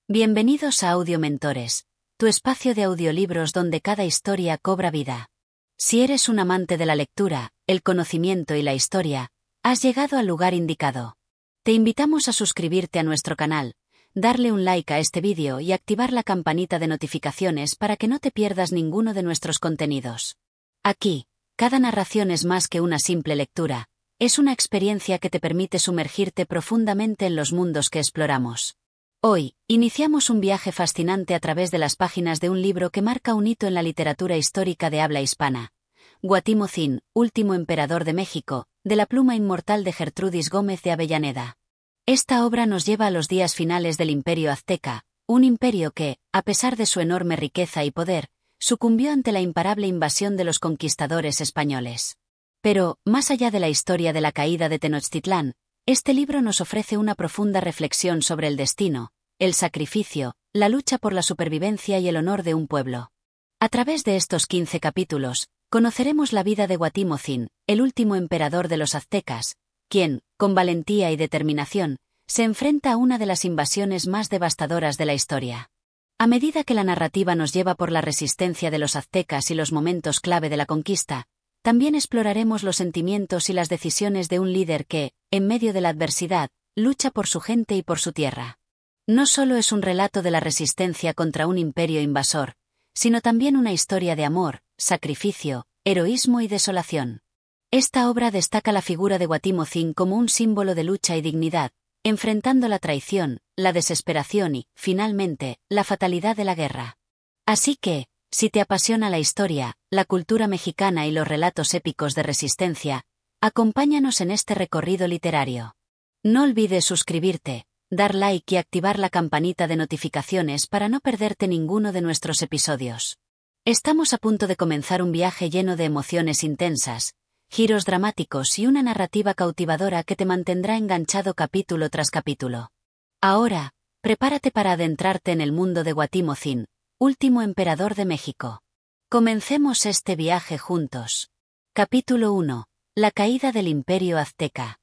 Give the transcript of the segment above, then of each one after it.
Bienvenidos a Audio Mentores, tu espacio de audiolibros donde cada historia cobra vida. Si eres un amante de la lectura, el conocimiento y la historia, has llegado al lugar indicado. Te invitamos a suscribirte a nuestro canal, darle un like a este vídeo y activar la campanita de notificaciones para que no te pierdas ninguno de nuestros contenidos. Aquí, cada narración es más que una simple lectura, es una experiencia que te permite sumergirte profundamente en los mundos que exploramos. Hoy, iniciamos un viaje fascinante a través de las páginas de un libro que marca un hito en la literatura histórica de habla hispana. Guatimozin, último emperador de México, de la pluma inmortal de Gertrudis Gómez de Avellaneda. Esta obra nos lleva a los días finales del Imperio Azteca, un imperio que, a pesar de su enorme riqueza y poder, sucumbió ante la imparable invasión de los conquistadores españoles. Pero, más allá de la historia de la caída de Tenochtitlán, este libro nos ofrece una profunda reflexión sobre el destino, el sacrificio, la lucha por la supervivencia y el honor de un pueblo. A través de estos 15 capítulos, conoceremos la vida de Guatimozin, el último emperador de los aztecas, quien, con valentía y determinación, se enfrenta a una de las invasiones más devastadoras de la historia. A medida que la narrativa nos lleva por la resistencia de los aztecas y los momentos clave de la conquista, también exploraremos los sentimientos y las decisiones de un líder que, en medio de la adversidad, lucha por su gente y por su tierra. No solo es un relato de la resistencia contra un imperio invasor, sino también una historia de amor, sacrificio, heroísmo y desolación. Esta obra destaca la figura de Guatimozin como un símbolo de lucha y dignidad, enfrentando la traición, la desesperación y, finalmente, la fatalidad de la guerra. Así que, si te apasiona la historia, la cultura mexicana y los relatos épicos de resistencia, acompáñanos en este recorrido literario. No olvides suscribirte, dar like y activar la campanita de notificaciones para no perderte ninguno de nuestros episodios. Estamos a punto de comenzar un viaje lleno de emociones intensas, giros dramáticos y una narrativa cautivadora que te mantendrá enganchado capítulo tras capítulo. Ahora, prepárate para adentrarte en el mundo de Guatimozin, último emperador de México. Comencemos este viaje juntos. Capítulo 1. La caída del Imperio Azteca.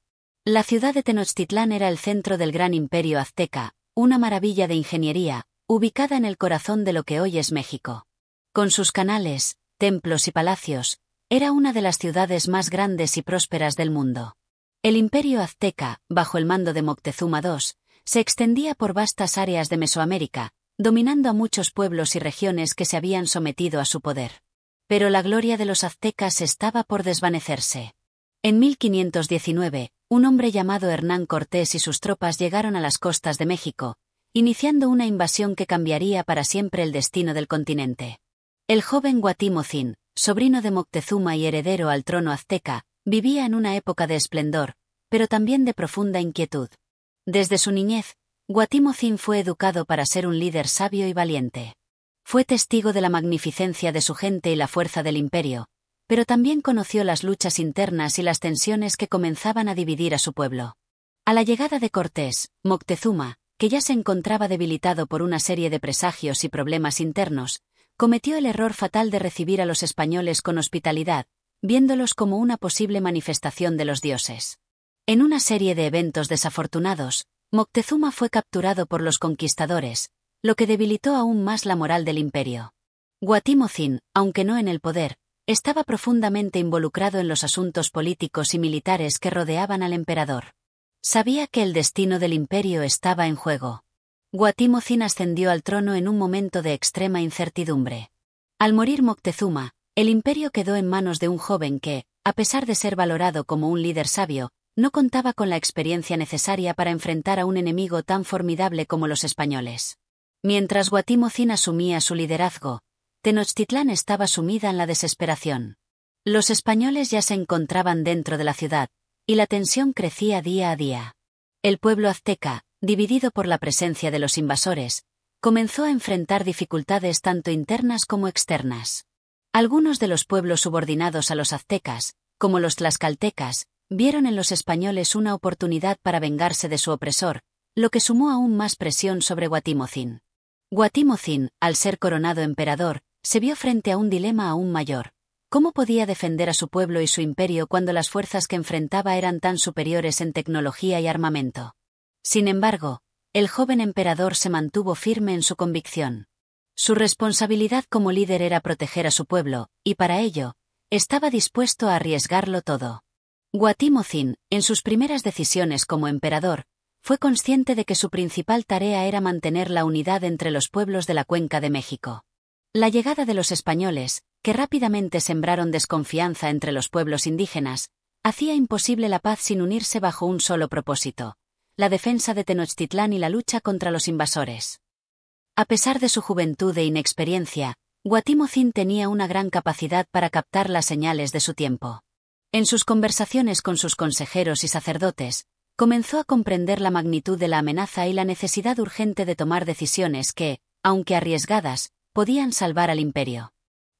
La ciudad de Tenochtitlán era el centro del gran Imperio Azteca, una maravilla de ingeniería, ubicada en el corazón de lo que hoy es México. Con sus canales, templos y palacios, era una de las ciudades más grandes y prósperas del mundo. El Imperio Azteca, bajo el mando de Moctezuma II, se extendía por vastas áreas de Mesoamérica, dominando a muchos pueblos y regiones que se habían sometido a su poder. Pero la gloria de los aztecas estaba por desvanecerse. En 1519, un hombre llamado Hernán Cortés y sus tropas llegaron a las costas de México, iniciando una invasión que cambiaría para siempre el destino del continente. El joven Guatimozin, sobrino de Moctezuma y heredero al trono azteca, vivía en una época de esplendor, pero también de profunda inquietud. Desde su niñez, Guatimozin fue educado para ser un líder sabio y valiente. Fue testigo de la magnificencia de su gente y la fuerza del imperio, pero también conoció las luchas internas y las tensiones que comenzaban a dividir a su pueblo. A la llegada de Cortés, Moctezuma, que ya se encontraba debilitado por una serie de presagios y problemas internos, cometió el error fatal de recibir a los españoles con hospitalidad, viéndolos como una posible manifestación de los dioses. En una serie de eventos desafortunados, Moctezuma fue capturado por los conquistadores, lo que debilitó aún más la moral del imperio. Guatimozin, aunque no en el poder, estaba profundamente involucrado en los asuntos políticos y militares que rodeaban al emperador. Sabía que el destino del imperio estaba en juego. Guatimozin ascendió al trono en un momento de extrema incertidumbre. Al morir Moctezuma, el imperio quedó en manos de un joven que, a pesar de ser valorado como un líder sabio, no contaba con la experiencia necesaria para enfrentar a un enemigo tan formidable como los españoles. Mientras Guatimozin asumía su liderazgo, Tenochtitlán estaba sumida en la desesperación. Los españoles ya se encontraban dentro de la ciudad, y la tensión crecía día a día. El pueblo azteca, dividido por la presencia de los invasores, comenzó a enfrentar dificultades tanto internas como externas. Algunos de los pueblos subordinados a los aztecas, como los tlaxcaltecas, vieron en los españoles una oportunidad para vengarse de su opresor, lo que sumó aún más presión sobre Guatimozin. Guatimozin, al ser coronado emperador, se vio frente a un dilema aún mayor. ¿Cómo podía defender a su pueblo y su imperio cuando las fuerzas que enfrentaba eran tan superiores en tecnología y armamento? Sin embargo, el joven emperador se mantuvo firme en su convicción. Su responsabilidad como líder era proteger a su pueblo, y para ello, estaba dispuesto a arriesgarlo todo. Guatimozin, en sus primeras decisiones como emperador, fue consciente de que su principal tarea era mantener la unidad entre los pueblos de la Cuenca de México. La llegada de los españoles, que rápidamente sembraron desconfianza entre los pueblos indígenas, hacía imposible la paz sin unirse bajo un solo propósito: la defensa de Tenochtitlán y la lucha contra los invasores. A pesar de su juventud e inexperiencia, Guatimozin tenía una gran capacidad para captar las señales de su tiempo. En sus conversaciones con sus consejeros y sacerdotes, comenzó a comprender la magnitud de la amenaza y la necesidad urgente de tomar decisiones que, aunque arriesgadas, podían salvar al imperio.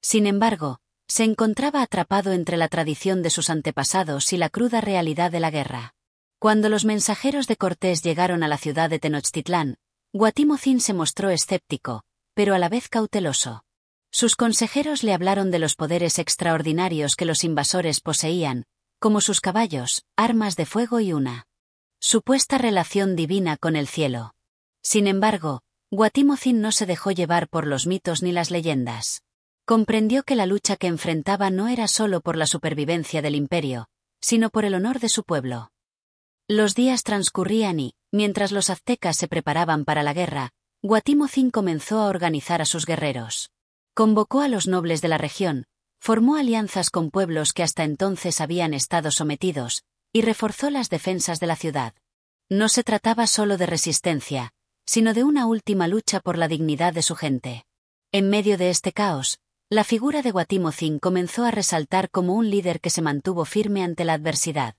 Sin embargo, se encontraba atrapado entre la tradición de sus antepasados y la cruda realidad de la guerra. Cuando los mensajeros de Cortés llegaron a la ciudad de Tenochtitlán, Guatimozin se mostró escéptico, pero a la vez cauteloso. Sus consejeros le hablaron de los poderes extraordinarios que los invasores poseían, como sus caballos, armas de fuego y una supuesta relación divina con el cielo. Sin embargo, Guatimozin no se dejó llevar por los mitos ni las leyendas. Comprendió que la lucha que enfrentaba no era solo por la supervivencia del imperio, sino por el honor de su pueblo. Los días transcurrían y, mientras los aztecas se preparaban para la guerra, Guatimozin comenzó a organizar a sus guerreros. Convocó a los nobles de la región, formó alianzas con pueblos que hasta entonces habían estado sometidos, y reforzó las defensas de la ciudad. No se trataba solo de resistencia, sino de una última lucha por la dignidad de su gente. En medio de este caos, la figura de Guatimozin comenzó a resaltar como un líder que se mantuvo firme ante la adversidad.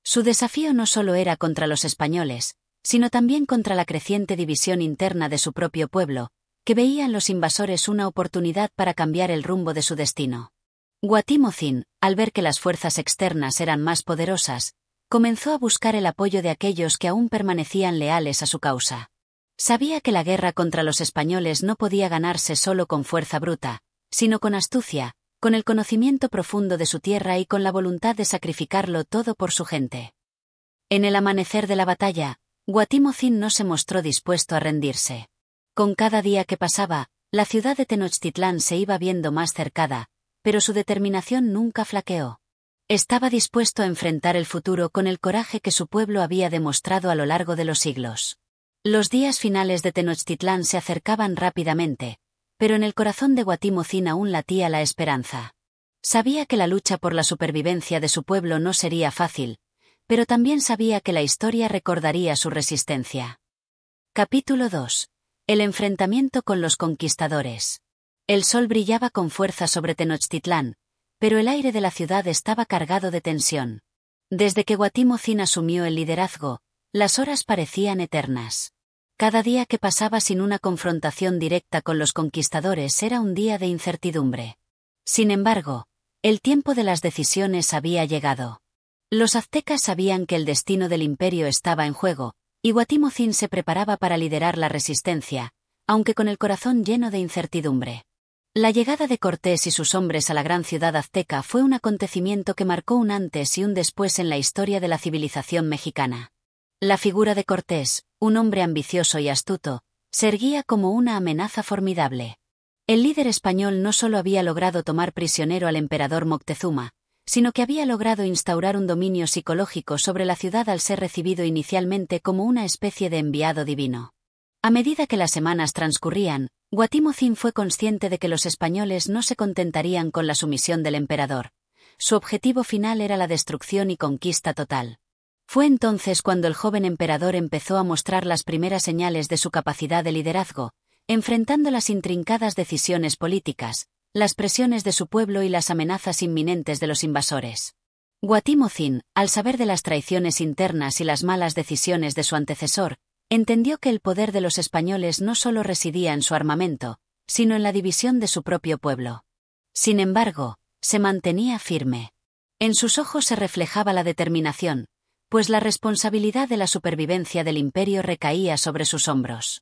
Su desafío no solo era contra los españoles, sino también contra la creciente división interna de su propio pueblo, que veía en los invasores una oportunidad para cambiar el rumbo de su destino. Guatimozin, al ver que las fuerzas externas eran más poderosas, comenzó a buscar el apoyo de aquellos que aún permanecían leales a su causa. Sabía que la guerra contra los españoles no podía ganarse solo con fuerza bruta, sino con astucia, con el conocimiento profundo de su tierra y con la voluntad de sacrificarlo todo por su gente. En el amanecer de la batalla, Guatimozin no se mostró dispuesto a rendirse. Con cada día que pasaba, la ciudad de Tenochtitlán se iba viendo más cercada, pero su determinación nunca flaqueó. Estaba dispuesto a enfrentar el futuro con el coraje que su pueblo había demostrado a lo largo de los siglos. Los días finales de Tenochtitlán se acercaban rápidamente, pero en el corazón de Guatimozin aún latía la esperanza. Sabía que la lucha por la supervivencia de su pueblo no sería fácil, pero también sabía que la historia recordaría su resistencia. Capítulo 2. El enfrentamiento con los conquistadores. El sol brillaba con fuerza sobre Tenochtitlán, pero el aire de la ciudad estaba cargado de tensión. Desde que Guatimozin asumió el liderazgo, las horas parecían eternas. Cada día que pasaba sin una confrontación directa con los conquistadores era un día de incertidumbre. Sin embargo, el tiempo de las decisiones había llegado. Los aztecas sabían que el destino del imperio estaba en juego, y Guatimozin se preparaba para liderar la resistencia, aunque con el corazón lleno de incertidumbre. La llegada de Cortés y sus hombres a la gran ciudad azteca fue un acontecimiento que marcó un antes y un después en la historia de la civilización mexicana. La figura de Cortés, un hombre ambicioso y astuto, se erguía como una amenaza formidable. El líder español no solo había logrado tomar prisionero al emperador Moctezuma, sino que había logrado instaurar un dominio psicológico sobre la ciudad al ser recibido inicialmente como una especie de enviado divino. A medida que las semanas transcurrían, Guatimozin fue consciente de que los españoles no se contentarían con la sumisión del emperador. Su objetivo final era la destrucción y conquista total. Fue entonces cuando el joven emperador empezó a mostrar las primeras señales de su capacidad de liderazgo, enfrentando las intrincadas decisiones políticas, las presiones de su pueblo y las amenazas inminentes de los invasores. Guatimozin, al saber de las traiciones internas y las malas decisiones de su antecesor, entendió que el poder de los españoles no solo residía en su armamento, sino en la división de su propio pueblo. Sin embargo, se mantenía firme. En sus ojos se reflejaba la determinación, pues la responsabilidad de la supervivencia del imperio recaía sobre sus hombros.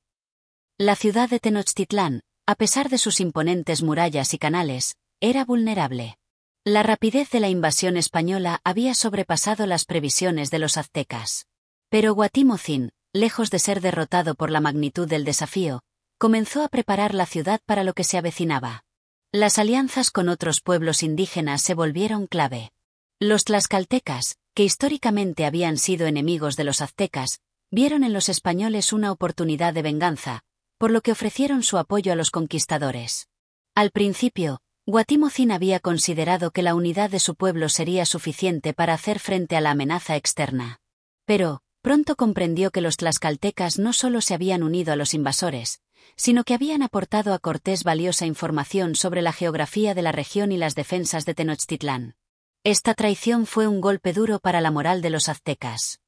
La ciudad de Tenochtitlán, a pesar de sus imponentes murallas y canales, era vulnerable. La rapidez de la invasión española había sobrepasado las previsiones de los aztecas. Pero Guatimozin, lejos de ser derrotado por la magnitud del desafío, comenzó a preparar la ciudad para lo que se avecinaba. Las alianzas con otros pueblos indígenas se volvieron clave. Los tlaxcaltecas, que históricamente habían sido enemigos de los aztecas, vieron en los españoles una oportunidad de venganza, por lo que ofrecieron su apoyo a los conquistadores. Al principio, Guatimozin había considerado que la unidad de su pueblo sería suficiente para hacer frente a la amenaza externa. Pero, pronto comprendió que los tlaxcaltecas no solo se habían unido a los invasores, sino que habían aportado a Cortés valiosa información sobre la geografía de la región y las defensas de Tenochtitlán. Esta traición fue un golpe duro para la moral de los aztecas.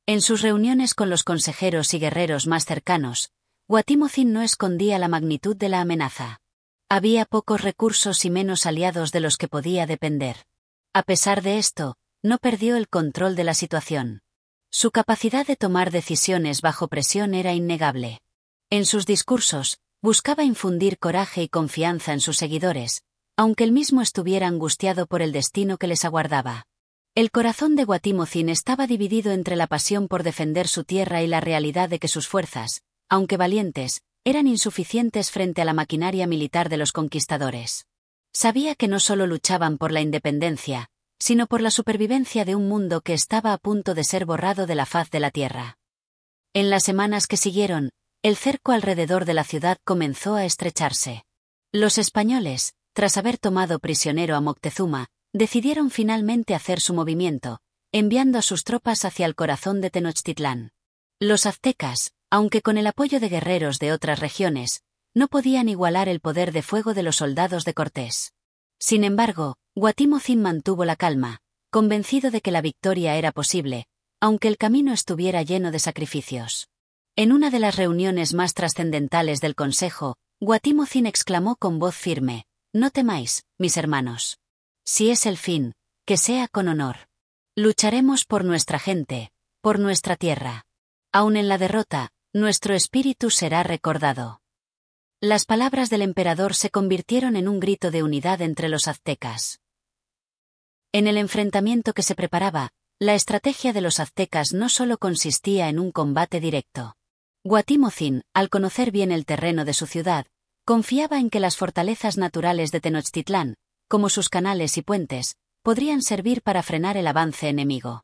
En sus reuniones con los consejeros y guerreros más cercanos, Guatimozin no escondía la magnitud de la amenaza. Había pocos recursos y menos aliados de los que podía depender. A pesar de esto, no perdió el control de la situación. Su capacidad de tomar decisiones bajo presión era innegable. En sus discursos, buscaba infundir coraje y confianza en sus seguidores, aunque él mismo estuviera angustiado por el destino que les aguardaba. El corazón de Guatimozin estaba dividido entre la pasión por defender su tierra y la realidad de que sus fuerzas, aunque valientes, eran insuficientes frente a la maquinaria militar de los conquistadores. Sabía que no solo luchaban por la independencia, sino por la supervivencia de un mundo que estaba a punto de ser borrado de la faz de la tierra. En las semanas que siguieron, el cerco alrededor de la ciudad comenzó a estrecharse. Los españoles, tras haber tomado prisionero a Moctezuma, decidieron finalmente hacer su movimiento, enviando a sus tropas hacia el corazón de Tenochtitlán. Los aztecas, aunque con el apoyo de guerreros de otras regiones, no podían igualar el poder de fuego de los soldados de Cortés. Sin embargo, Guatimozin mantuvo la calma, convencido de que la victoria era posible, aunque el camino estuviera lleno de sacrificios. En una de las reuniones más trascendentales del Consejo, Guatimozin exclamó con voz firme: «No temáis, mis hermanos. Si es el fin, que sea con honor. Lucharemos por nuestra gente, por nuestra tierra. Aun en la derrota, nuestro espíritu será recordado». Las palabras del emperador se convirtieron en un grito de unidad entre los aztecas. En el enfrentamiento que se preparaba, la estrategia de los aztecas no solo consistía en un combate directo. Guatimozin, al conocer bien el terreno de su ciudad, confiaba en que las fortalezas naturales de Tenochtitlán, como sus canales y puentes, podrían servir para frenar el avance enemigo.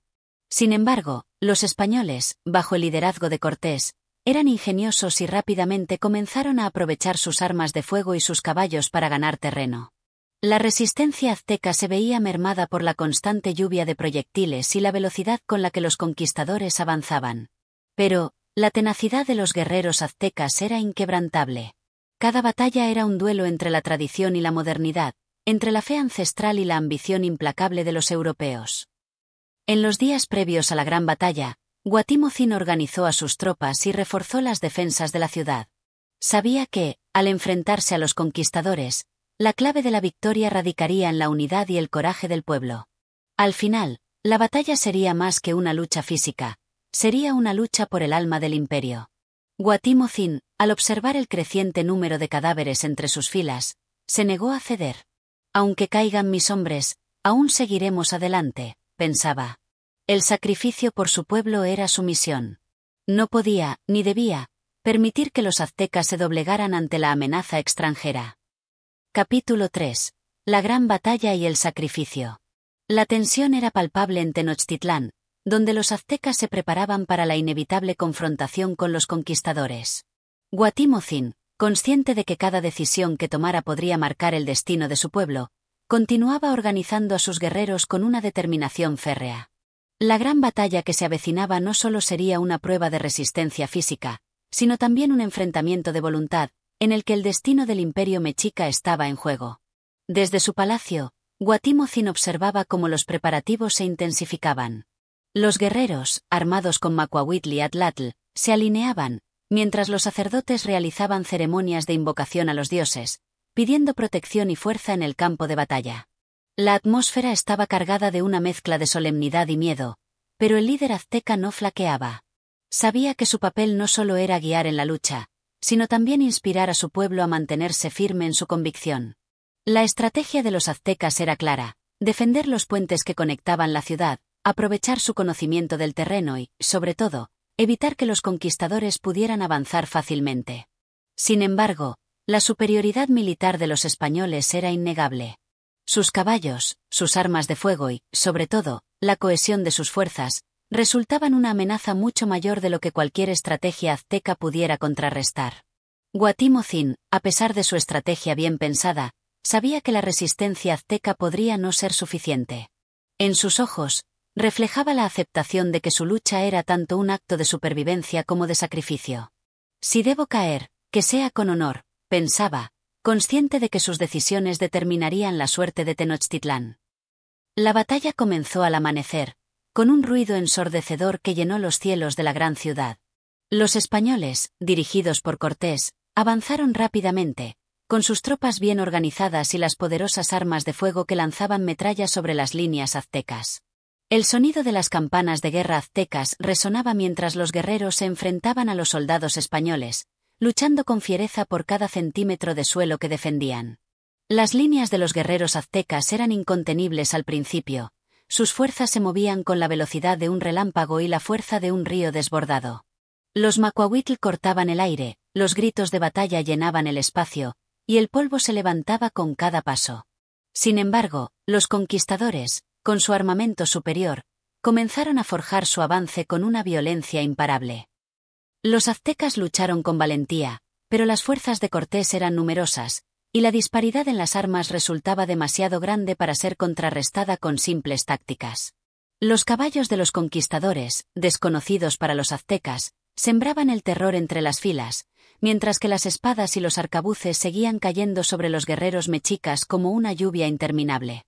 Sin embargo, los españoles, bajo el liderazgo de Cortés, eran ingeniosos y rápidamente comenzaron a aprovechar sus armas de fuego y sus caballos para ganar terreno. La resistencia azteca se veía mermada por la constante lluvia de proyectiles y la velocidad con la que los conquistadores avanzaban. Pero, la tenacidad de los guerreros aztecas era inquebrantable. Cada batalla era un duelo entre la tradición y la modernidad, entre la fe ancestral y la ambición implacable de los europeos. En los días previos a la gran batalla, Guatimozin organizó a sus tropas y reforzó las defensas de la ciudad. Sabía que, al enfrentarse a los conquistadores, la clave de la victoria radicaría en la unidad y el coraje del pueblo. Al final, la batalla sería más que una lucha física, sería una lucha por el alma del imperio. Guatimozin, al observar el creciente número de cadáveres entre sus filas, se negó a ceder. «Aunque caigan mis hombres, aún seguiremos adelante», pensaba. El sacrificio por su pueblo era su misión. No podía, ni debía, permitir que los aztecas se doblegaran ante la amenaza extranjera. Capítulo 3. La gran batalla y el sacrificio. La tensión era palpable en Tenochtitlán, donde los aztecas se preparaban para la inevitable confrontación con los conquistadores. Guatimozin, consciente de que cada decisión que tomara podría marcar el destino de su pueblo, continuaba organizando a sus guerreros con una determinación férrea. La gran batalla que se avecinaba no solo sería una prueba de resistencia física, sino también un enfrentamiento de voluntad, en el que el destino del imperio mexica estaba en juego. Desde su palacio, Guatimozin observaba cómo los preparativos se intensificaban. Los guerreros, armados con macuahuitl y atlatl, se alineaban, mientras los sacerdotes realizaban ceremonias de invocación a los dioses, pidiendo protección y fuerza en el campo de batalla. La atmósfera estaba cargada de una mezcla de solemnidad y miedo, pero el líder azteca no flaqueaba. Sabía que su papel no solo era guiar en la lucha, sino también inspirar a su pueblo a mantenerse firme en su convicción. La estrategia de los aztecas era clara: defender los puentes que conectaban la ciudad, aprovechar su conocimiento del terreno y, sobre todo, evitar que los conquistadores pudieran avanzar fácilmente. Sin embargo, la superioridad militar de los españoles era innegable. Sus caballos, sus armas de fuego y, sobre todo, la cohesión de sus fuerzas, resultaban una amenaza mucho mayor de lo que cualquier estrategia azteca pudiera contrarrestar. Guatimozin, a pesar de su estrategia bien pensada, sabía que la resistencia azteca podría no ser suficiente. En sus ojos, reflejaba la aceptación de que su lucha era tanto un acto de supervivencia como de sacrificio. Si debo caer, que sea con honor, pensaba, consciente de que sus decisiones determinarían la suerte de Tenochtitlán. La batalla comenzó al amanecer, con un ruido ensordecedor que llenó los cielos de la gran ciudad. Los españoles, dirigidos por Cortés, avanzaron rápidamente, con sus tropas bien organizadas y las poderosas armas de fuego que lanzaban metralla sobre las líneas aztecas. El sonido de las campanas de guerra aztecas resonaba mientras los guerreros se enfrentaban a los soldados españoles, luchando con fiereza por cada centímetro de suelo que defendían. Las líneas de los guerreros aztecas eran incontenibles al principio, sus fuerzas se movían con la velocidad de un relámpago y la fuerza de un río desbordado. Los macuahuitl cortaban el aire, los gritos de batalla llenaban el espacio, y el polvo se levantaba con cada paso. Sin embargo, los conquistadores, con su armamento superior, comenzaron a forjar su avance con una violencia imparable. Los aztecas lucharon con valentía, pero las fuerzas de Cortés eran numerosas, y la disparidad en las armas resultaba demasiado grande para ser contrarrestada con simples tácticas. Los caballos de los conquistadores, desconocidos para los aztecas, sembraban el terror entre las filas, mientras que las espadas y los arcabuces seguían cayendo sobre los guerreros mexicas como una lluvia interminable.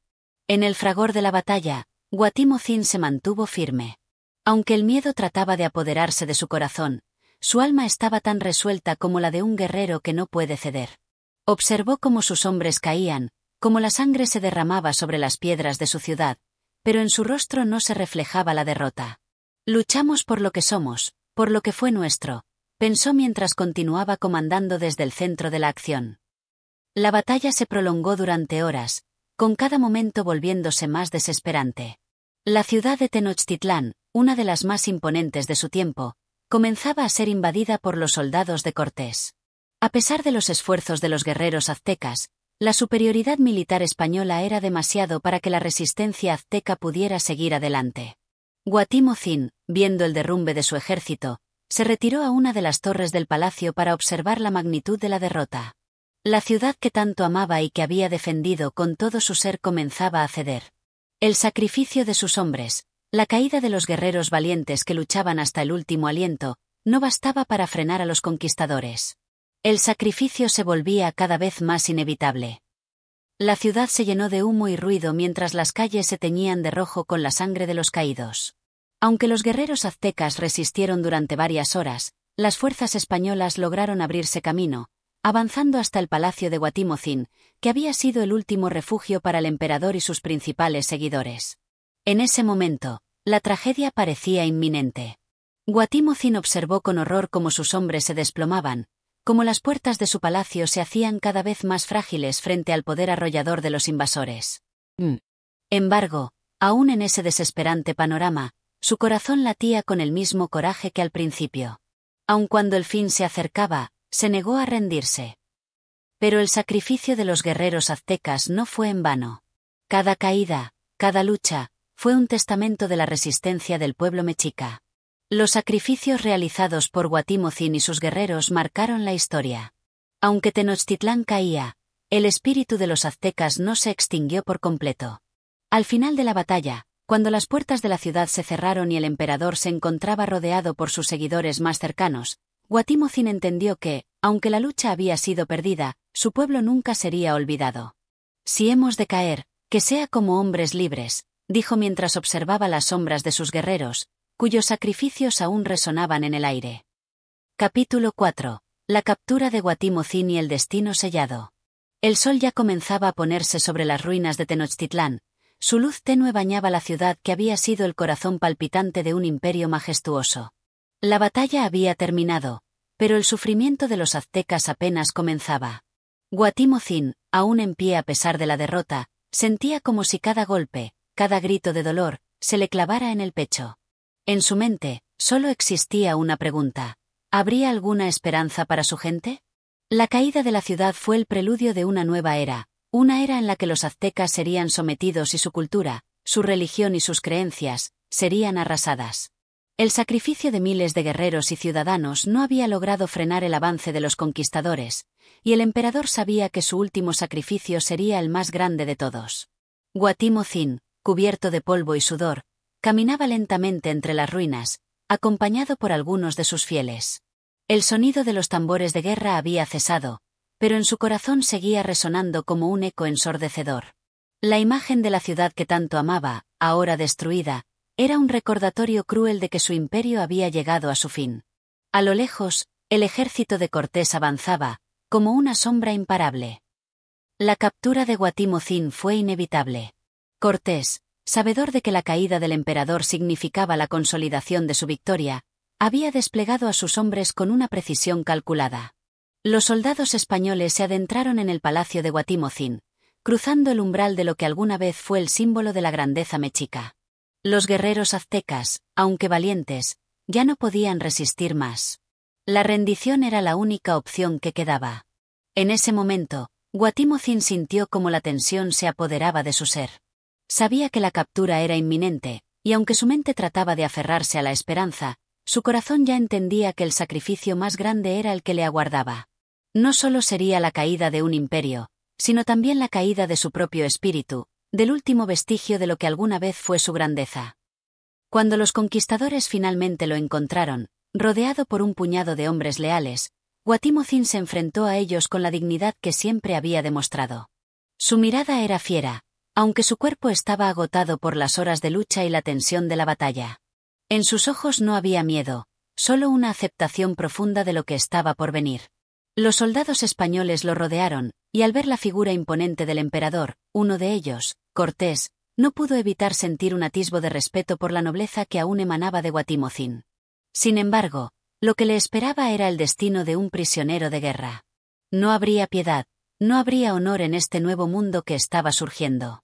En el fragor de la batalla, Guatimozin se mantuvo firme. Aunque el miedo trataba de apoderarse de su corazón, su alma estaba tan resuelta como la de un guerrero que no puede ceder. Observó cómo sus hombres caían, cómo la sangre se derramaba sobre las piedras de su ciudad, pero en su rostro no se reflejaba la derrota. Luchamos por lo que somos, por lo que fue nuestro, pensó mientras continuaba comandando desde el centro de la acción. La batalla se prolongó durante horas, con cada momento volviéndose más desesperante. La ciudad de Tenochtitlán, una de las más imponentes de su tiempo, comenzaba a ser invadida por los soldados de Cortés. A pesar de los esfuerzos de los guerreros aztecas, la superioridad militar española era demasiado para que la resistencia azteca pudiera seguir adelante. Guatimozin, viendo el derrumbe de su ejército, se retiró a una de las torres del palacio para observar la magnitud de la derrota. La ciudad que tanto amaba y que había defendido con todo su ser comenzaba a ceder. El sacrificio de sus hombres, la caída de los guerreros valientes que luchaban hasta el último aliento, no bastaba para frenar a los conquistadores. El sacrificio se volvía cada vez más inevitable. La ciudad se llenó de humo y ruido mientras las calles se teñían de rojo con la sangre de los caídos. Aunque los guerreros aztecas resistieron durante varias horas, las fuerzas españolas lograron abrirse camino, avanzando hasta el palacio de Guatimozin, que había sido el último refugio para el emperador y sus principales seguidores. En ese momento, la tragedia parecía inminente. Guatimozin observó con horror cómo sus hombres se desplomaban, cómo las puertas de su palacio se hacían cada vez más frágiles frente al poder arrollador de los invasores. Embargo, aún en ese desesperante panorama, su corazón latía con el mismo coraje que al principio. Aun cuando el fin se acercaba, se negó a rendirse. Pero el sacrificio de los guerreros aztecas no fue en vano. Cada caída, cada lucha, fue un testamento de la resistencia del pueblo mexica. Los sacrificios realizados por Guatimozin y sus guerreros marcaron la historia. Aunque Tenochtitlán caía, el espíritu de los aztecas no se extinguió por completo. Al final de la batalla, cuando las puertas de la ciudad se cerraron y el emperador se encontraba rodeado por sus seguidores más cercanos, Guatimozin entendió que, aunque la lucha había sido perdida, su pueblo nunca sería olvidado. Si hemos de caer, que sea como hombres libres, dijo mientras observaba las sombras de sus guerreros, cuyos sacrificios aún resonaban en el aire. Capítulo 4. La captura de Guatimozin y el destino sellado. El sol ya comenzaba a ponerse sobre las ruinas de Tenochtitlán, su luz tenue bañaba la ciudad que había sido el corazón palpitante de un imperio majestuoso. La batalla había terminado, pero el sufrimiento de los aztecas apenas comenzaba. Guatimozin, aún en pie a pesar de la derrota, sentía como si cada golpe, cada grito de dolor, se le clavara en el pecho. En su mente, solo existía una pregunta: ¿habría alguna esperanza para su gente? La caída de la ciudad fue el preludio de una nueva era, una era en la que los aztecas serían sometidos y su cultura, su religión y sus creencias, serían arrasadas. El sacrificio de miles de guerreros y ciudadanos no había logrado frenar el avance de los conquistadores, y el emperador sabía que su último sacrificio sería el más grande de todos. Guatimozin, cubierto de polvo y sudor, caminaba lentamente entre las ruinas, acompañado por algunos de sus fieles. El sonido de los tambores de guerra había cesado, pero en su corazón seguía resonando como un eco ensordecedor. La imagen de la ciudad que tanto amaba, ahora destruida, era un recordatorio cruel de que su imperio había llegado a su fin. A lo lejos, el ejército de Cortés avanzaba, como una sombra imparable. La captura de Guatimozin fue inevitable. Cortés, sabedor de que la caída del emperador significaba la consolidación de su victoria, había desplegado a sus hombres con una precisión calculada. Los soldados españoles se adentraron en el palacio de Guatimozin, cruzando el umbral de lo que alguna vez fue el símbolo de la grandeza mexica. Los guerreros aztecas, aunque valientes, ya no podían resistir más. La rendición era la única opción que quedaba. En ese momento, Guatimozin sintió como la tensión se apoderaba de su ser. Sabía que la captura era inminente, y aunque su mente trataba de aferrarse a la esperanza, su corazón ya entendía que el sacrificio más grande era el que le aguardaba. No solo sería la caída de un imperio, sino también la caída de su propio espíritu, del último vestigio de lo que alguna vez fue su grandeza. Cuando los conquistadores finalmente lo encontraron, rodeado por un puñado de hombres leales, Guatimozin se enfrentó a ellos con la dignidad que siempre había demostrado. Su mirada era fiera, aunque su cuerpo estaba agotado por las horas de lucha y la tensión de la batalla. En sus ojos no había miedo, solo una aceptación profunda de lo que estaba por venir. Los soldados españoles lo rodearon, y al ver la figura imponente del emperador, uno de ellos, Cortés, no pudo evitar sentir un atisbo de respeto por la nobleza que aún emanaba de Guatimozin. Sin embargo, lo que le esperaba era el destino de un prisionero de guerra. No habría piedad, no habría honor en este nuevo mundo que estaba surgiendo.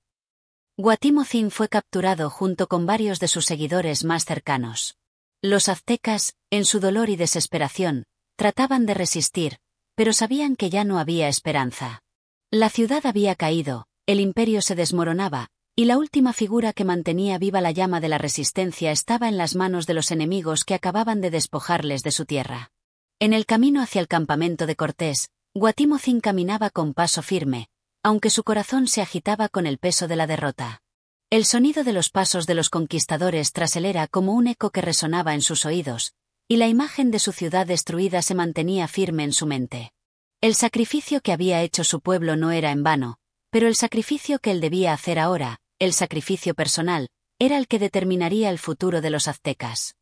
Guatimozin fue capturado junto con varios de sus seguidores más cercanos. Los aztecas, en su dolor y desesperación, trataban de resistir, pero sabían que ya no había esperanza. La ciudad había caído, el imperio se desmoronaba, y la última figura que mantenía viva la llama de la resistencia estaba en las manos de los enemigos que acababan de despojarles de su tierra. En el camino hacia el campamento de Cortés, Guatimozin caminaba con paso firme, aunque su corazón se agitaba con el peso de la derrota. El sonido de los pasos de los conquistadores tras él era como un eco que resonaba en sus oídos, y la imagen de su ciudad destruida se mantenía firme en su mente. El sacrificio que había hecho su pueblo no era en vano, pero el sacrificio que él debía hacer ahora, el sacrificio personal, era el que determinaría el futuro de los aztecas.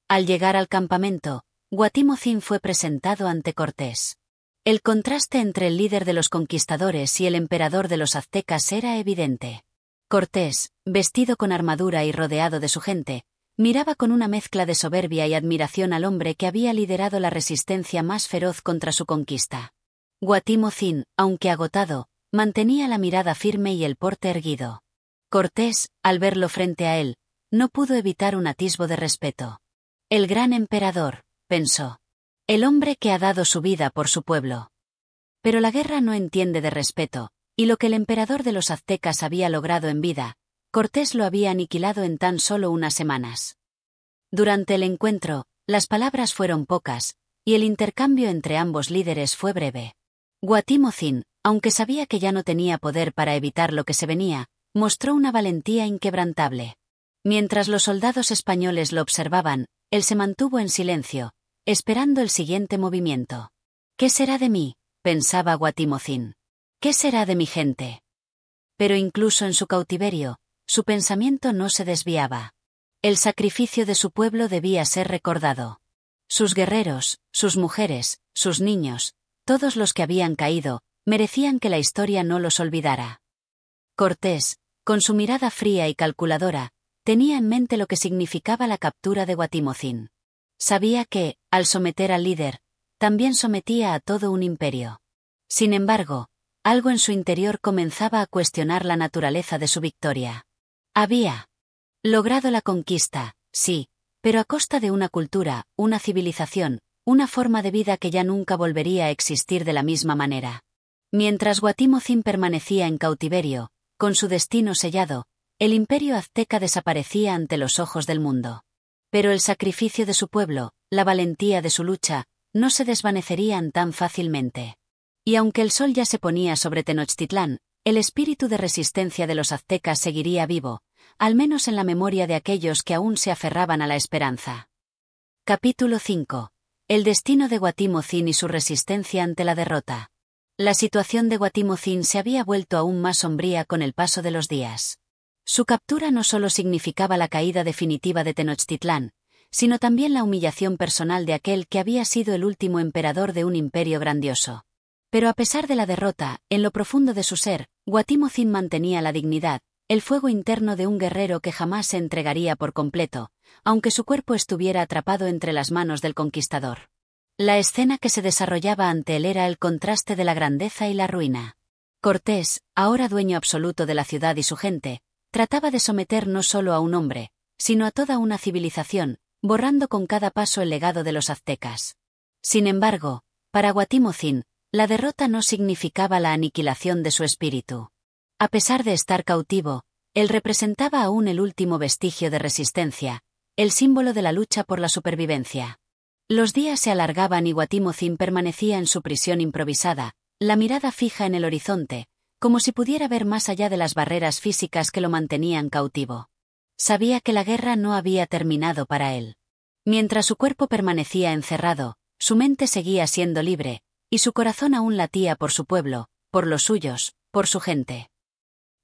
Al llegar al campamento, Guatimozin fue presentado ante Cortés. El contraste entre el líder de los conquistadores y el emperador de los aztecas era evidente. Cortés, vestido con armadura y rodeado de su gente, miraba con una mezcla de soberbia y admiración al hombre que había liderado la resistencia más feroz contra su conquista. Guatimozin, aunque agotado, mantenía la mirada firme y el porte erguido. Cortés, al verlo frente a él, no pudo evitar un atisbo de respeto. El gran emperador, pensó. El hombre que ha dado su vida por su pueblo. Pero la guerra no entiende de respeto, y lo que el emperador de los aztecas había logrado en vida, Cortés lo había aniquilado en tan solo unas semanas. Durante el encuentro, las palabras fueron pocas, y el intercambio entre ambos líderes fue breve. Guatimozin, aunque sabía que ya no tenía poder para evitar lo que se venía, mostró una valentía inquebrantable. Mientras los soldados españoles lo observaban, él se mantuvo en silencio, esperando el siguiente movimiento. ¿Qué será de mí?, pensaba Guatimozin. ¿Qué será de mi gente? Pero incluso en su cautiverio, su pensamiento no se desviaba. El sacrificio de su pueblo debía ser recordado. Sus guerreros, sus mujeres, sus niños, todos los que habían caído, merecían que la historia no los olvidara. Cortés, con su mirada fría y calculadora, tenía en mente lo que significaba la captura de Guatimozin. Sabía que, al someter al líder, también sometía a todo un imperio. Sin embargo, algo en su interior comenzaba a cuestionar la naturaleza de su victoria. Había logrado la conquista, sí, pero a costa de una cultura, una civilización, una forma de vida que ya nunca volvería a existir de la misma manera. Mientras Guatimozin permanecía en cautiverio, con su destino sellado, el imperio azteca desaparecía ante los ojos del mundo. Pero el sacrificio de su pueblo, la valentía de su lucha, no se desvanecerían tan fácilmente. Y aunque el sol ya se ponía sobre Tenochtitlán, el espíritu de resistencia de los aztecas seguiría vivo, al menos en la memoria de aquellos que aún se aferraban a la esperanza. Capítulo 5. El destino de Guatimozin y su resistencia ante la derrota. La situación de Guatimozin se había vuelto aún más sombría con el paso de los días. Su captura no solo significaba la caída definitiva de Tenochtitlán, sino también la humillación personal de aquel que había sido el último emperador de un imperio grandioso. Pero a pesar de la derrota, en lo profundo de su ser, Guatimozin mantenía la dignidad, el fuego interno de un guerrero que jamás se entregaría por completo, aunque su cuerpo estuviera atrapado entre las manos del conquistador. La escena que se desarrollaba ante él era el contraste de la grandeza y la ruina. Cortés, ahora dueño absoluto de la ciudad y su gente, trataba de someter no solo a un hombre, sino a toda una civilización, borrando con cada paso el legado de los aztecas. Sin embargo, para Guatimozin, la derrota no significaba la aniquilación de su espíritu. A pesar de estar cautivo, él representaba aún el último vestigio de resistencia, el símbolo de la lucha por la supervivencia. Los días se alargaban y Guatimozin permanecía en su prisión improvisada, la mirada fija en el horizonte, como si pudiera ver más allá de las barreras físicas que lo mantenían cautivo. Sabía que la guerra no había terminado para él. Mientras su cuerpo permanecía encerrado, su mente seguía siendo libre, y su corazón aún latía por su pueblo, por los suyos, por su gente.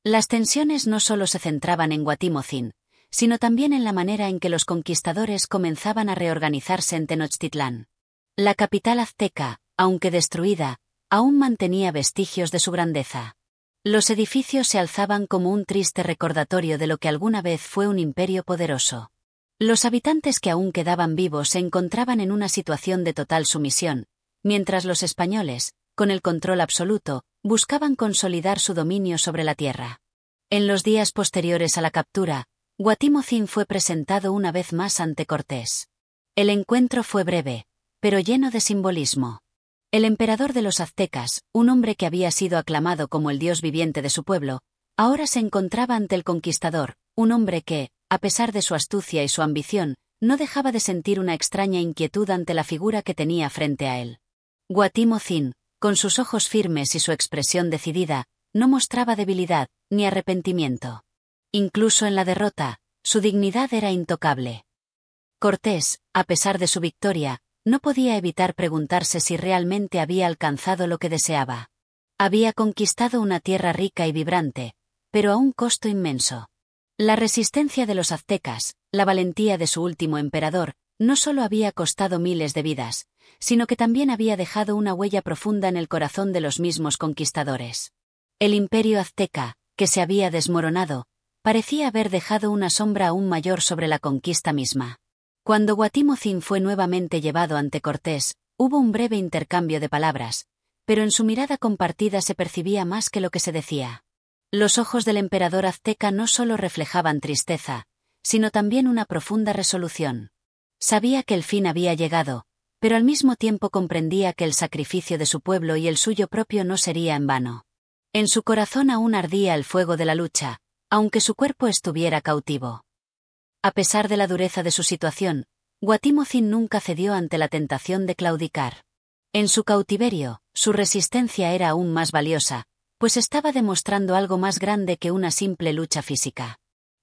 Las tensiones no solo se centraban en Guatimozin, sino también en la manera en que los conquistadores comenzaban a reorganizarse en Tenochtitlán. La capital azteca, aunque destruida, aún mantenía vestigios de su grandeza. Los edificios se alzaban como un triste recordatorio de lo que alguna vez fue un imperio poderoso. Los habitantes que aún quedaban vivos se encontraban en una situación de total sumisión, mientras los españoles, con el control absoluto, buscaban consolidar su dominio sobre la tierra. En los días posteriores a la captura, Guatimozin fue presentado una vez más ante Cortés. El encuentro fue breve, pero lleno de simbolismo. El emperador de los aztecas, un hombre que había sido aclamado como el dios viviente de su pueblo, ahora se encontraba ante el conquistador, un hombre que, a pesar de su astucia y su ambición, no dejaba de sentir una extraña inquietud ante la figura que tenía frente a él. Guatimozin, con sus ojos firmes y su expresión decidida, no mostraba debilidad, ni arrepentimiento. Incluso en la derrota, su dignidad era intocable. Cortés, a pesar de su victoria, no podía evitar preguntarse si realmente había alcanzado lo que deseaba. Había conquistado una tierra rica y vibrante, pero a un costo inmenso. La resistencia de los aztecas, la valentía de su último emperador, no solo había costado miles de vidas, sino que también había dejado una huella profunda en el corazón de los mismos conquistadores. El imperio azteca, que se había desmoronado, parecía haber dejado una sombra aún mayor sobre la conquista misma. Cuando Guatimozin fue nuevamente llevado ante Cortés, hubo un breve intercambio de palabras, pero en su mirada compartida se percibía más que lo que se decía. Los ojos del emperador azteca no solo reflejaban tristeza, sino también una profunda resolución. Sabía que el fin había llegado, pero al mismo tiempo comprendía que el sacrificio de su pueblo y el suyo propio no sería en vano. En su corazón aún ardía el fuego de la lucha, aunque su cuerpo estuviera cautivo. A pesar de la dureza de su situación, Guatimozin nunca cedió ante la tentación de claudicar. En su cautiverio, su resistencia era aún más valiosa, pues estaba demostrando algo más grande que una simple lucha física.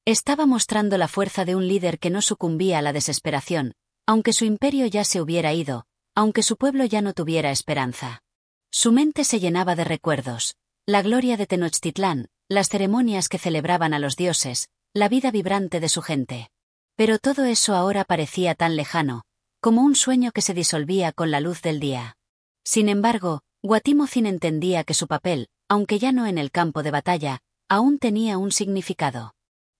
Estaba mostrando la fuerza de un líder que no sucumbía a la desesperación, aunque su imperio ya se hubiera ido, aunque su pueblo ya no tuviera esperanza. Su mente se llenaba de recuerdos, la gloria de Tenochtitlán, las ceremonias que celebraban a los dioses, la vida vibrante de su gente. Pero todo eso ahora parecía tan lejano, como un sueño que se disolvía con la luz del día. Sin embargo, Guatimozin entendía que su papel, aunque ya no en el campo de batalla, aún tenía un significado.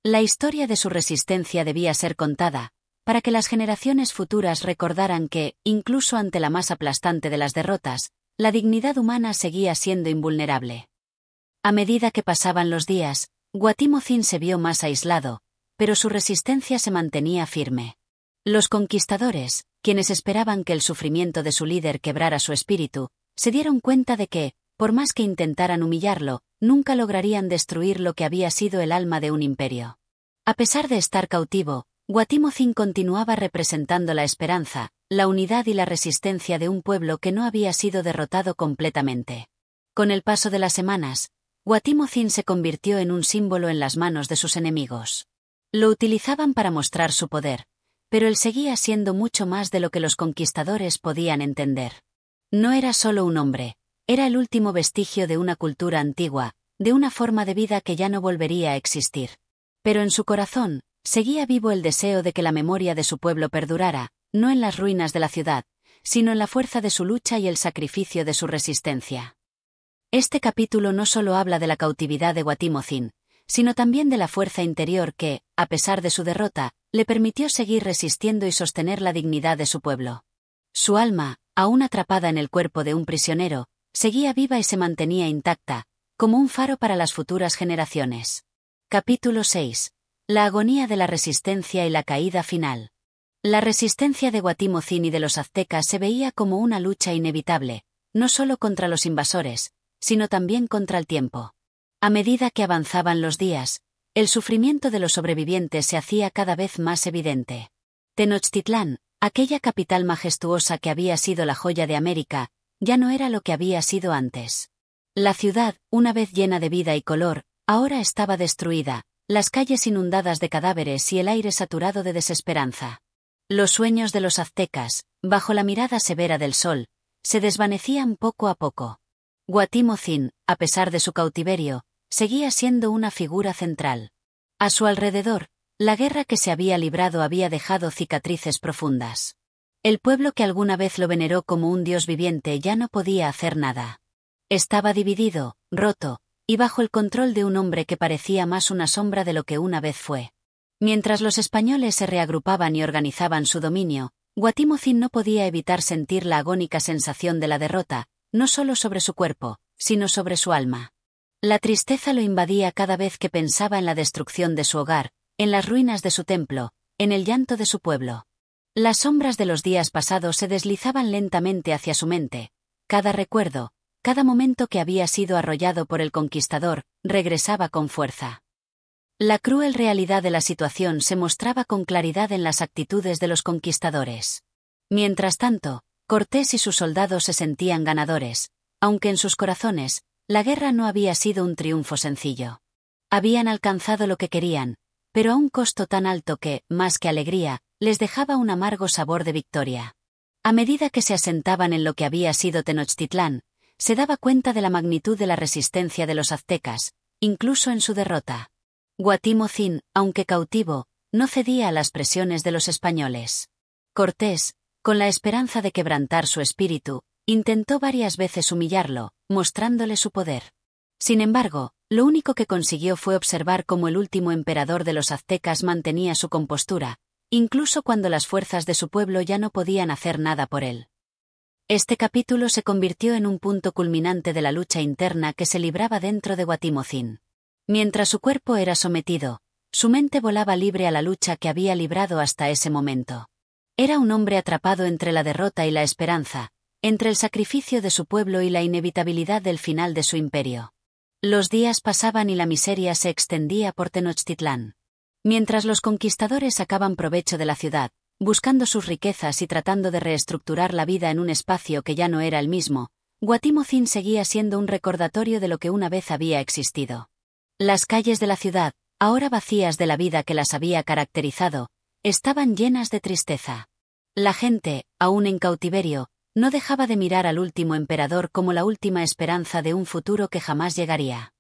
La historia de su resistencia debía ser contada, para que las generaciones futuras recordaran que, incluso ante la más aplastante de las derrotas, la dignidad humana seguía siendo invulnerable. A medida que pasaban los días, Guatimozin se vio más aislado, pero su resistencia se mantenía firme. Los conquistadores, quienes esperaban que el sufrimiento de su líder quebrara su espíritu, se dieron cuenta de que, por más que intentaran humillarlo, nunca lograrían destruir lo que había sido el alma de un imperio. A pesar de estar cautivo, Guatimozin continuaba representando la esperanza, la unidad y la resistencia de un pueblo que no había sido derrotado completamente. Con el paso de las semanas, Guatimozin se convirtió en un símbolo en las manos de sus enemigos. Lo utilizaban para mostrar su poder, pero él seguía siendo mucho más de lo que los conquistadores podían entender. No era solo un hombre, era el último vestigio de una cultura antigua, de una forma de vida que ya no volvería a existir. Pero en su corazón, seguía vivo el deseo de que la memoria de su pueblo perdurara, no en las ruinas de la ciudad, sino en la fuerza de su lucha y el sacrificio de su resistencia. Este capítulo no solo habla de la cautividad de Guatimozin, sino también de la fuerza interior que, a pesar de su derrota, le permitió seguir resistiendo y sostener la dignidad de su pueblo. Su alma, aún atrapada en el cuerpo de un prisionero, seguía viva y se mantenía intacta, como un faro para las futuras generaciones. Capítulo 6. La agonía de la resistencia y la caída final. La resistencia de Guatimozin y de los aztecas se veía como una lucha inevitable, no solo contra los invasores, sino también contra el tiempo. A medida que avanzaban los días, el sufrimiento de los sobrevivientes se hacía cada vez más evidente. Tenochtitlán, aquella capital majestuosa que había sido la joya de América, ya no era lo que había sido antes. La ciudad, una vez llena de vida y color, ahora estaba destruida, las calles inundadas de cadáveres y el aire saturado de desesperanza. Los sueños de los aztecas, bajo la mirada severa del sol, se desvanecían poco a poco. Guatimozin, a pesar de su cautiverio, seguía siendo una figura central. A su alrededor, la guerra que se había librado había dejado cicatrices profundas. El pueblo que alguna vez lo veneró como un dios viviente ya no podía hacer nada. Estaba dividido, roto, y bajo el control de un hombre que parecía más una sombra de lo que una vez fue. Mientras los españoles se reagrupaban y organizaban su dominio, Guatimozin no podía evitar sentir la agónica sensación de la derrota, no solo sobre su cuerpo, sino sobre su alma. La tristeza lo invadía cada vez que pensaba en la destrucción de su hogar, en las ruinas de su templo, en el llanto de su pueblo. Las sombras de los días pasados se deslizaban lentamente hacia su mente. Cada recuerdo, cada momento que había sido arrollado por el conquistador, regresaba con fuerza. La cruel realidad de la situación se mostraba con claridad en las actitudes de los conquistadores. Mientras tanto, Cortés y sus soldados se sentían ganadores, aunque en sus corazones, la guerra no había sido un triunfo sencillo. Habían alcanzado lo que querían, pero a un costo tan alto que, más que alegría, les dejaba un amargo sabor de victoria. A medida que se asentaban en lo que había sido Tenochtitlán, se daba cuenta de la magnitud de la resistencia de los aztecas, incluso en su derrota. Guatimozin, aunque cautivo, no cedía a las presiones de los españoles. Cortés, con la esperanza de quebrantar su espíritu, intentó varias veces humillarlo, mostrándole su poder. Sin embargo, lo único que consiguió fue observar cómo el último emperador de los aztecas mantenía su compostura, incluso cuando las fuerzas de su pueblo ya no podían hacer nada por él. Este capítulo se convirtió en un punto culminante de la lucha interna que se libraba dentro de Guatimozin. Mientras su cuerpo era sometido, su mente volaba libre a la lucha que había librado hasta ese momento. Era un hombre atrapado entre la derrota y la esperanza, entre el sacrificio de su pueblo y la inevitabilidad del final de su imperio. Los días pasaban y la miseria se extendía por Tenochtitlán. Mientras los conquistadores sacaban provecho de la ciudad, buscando sus riquezas y tratando de reestructurar la vida en un espacio que ya no era el mismo, Guatimozin seguía siendo un recordatorio de lo que una vez había existido. Las calles de la ciudad, ahora vacías de la vida que las había caracterizado, estaban llenas de tristeza. La gente, aún en cautiverio, no dejaba de mirar al último emperador como la última esperanza de un futuro que jamás llegaría.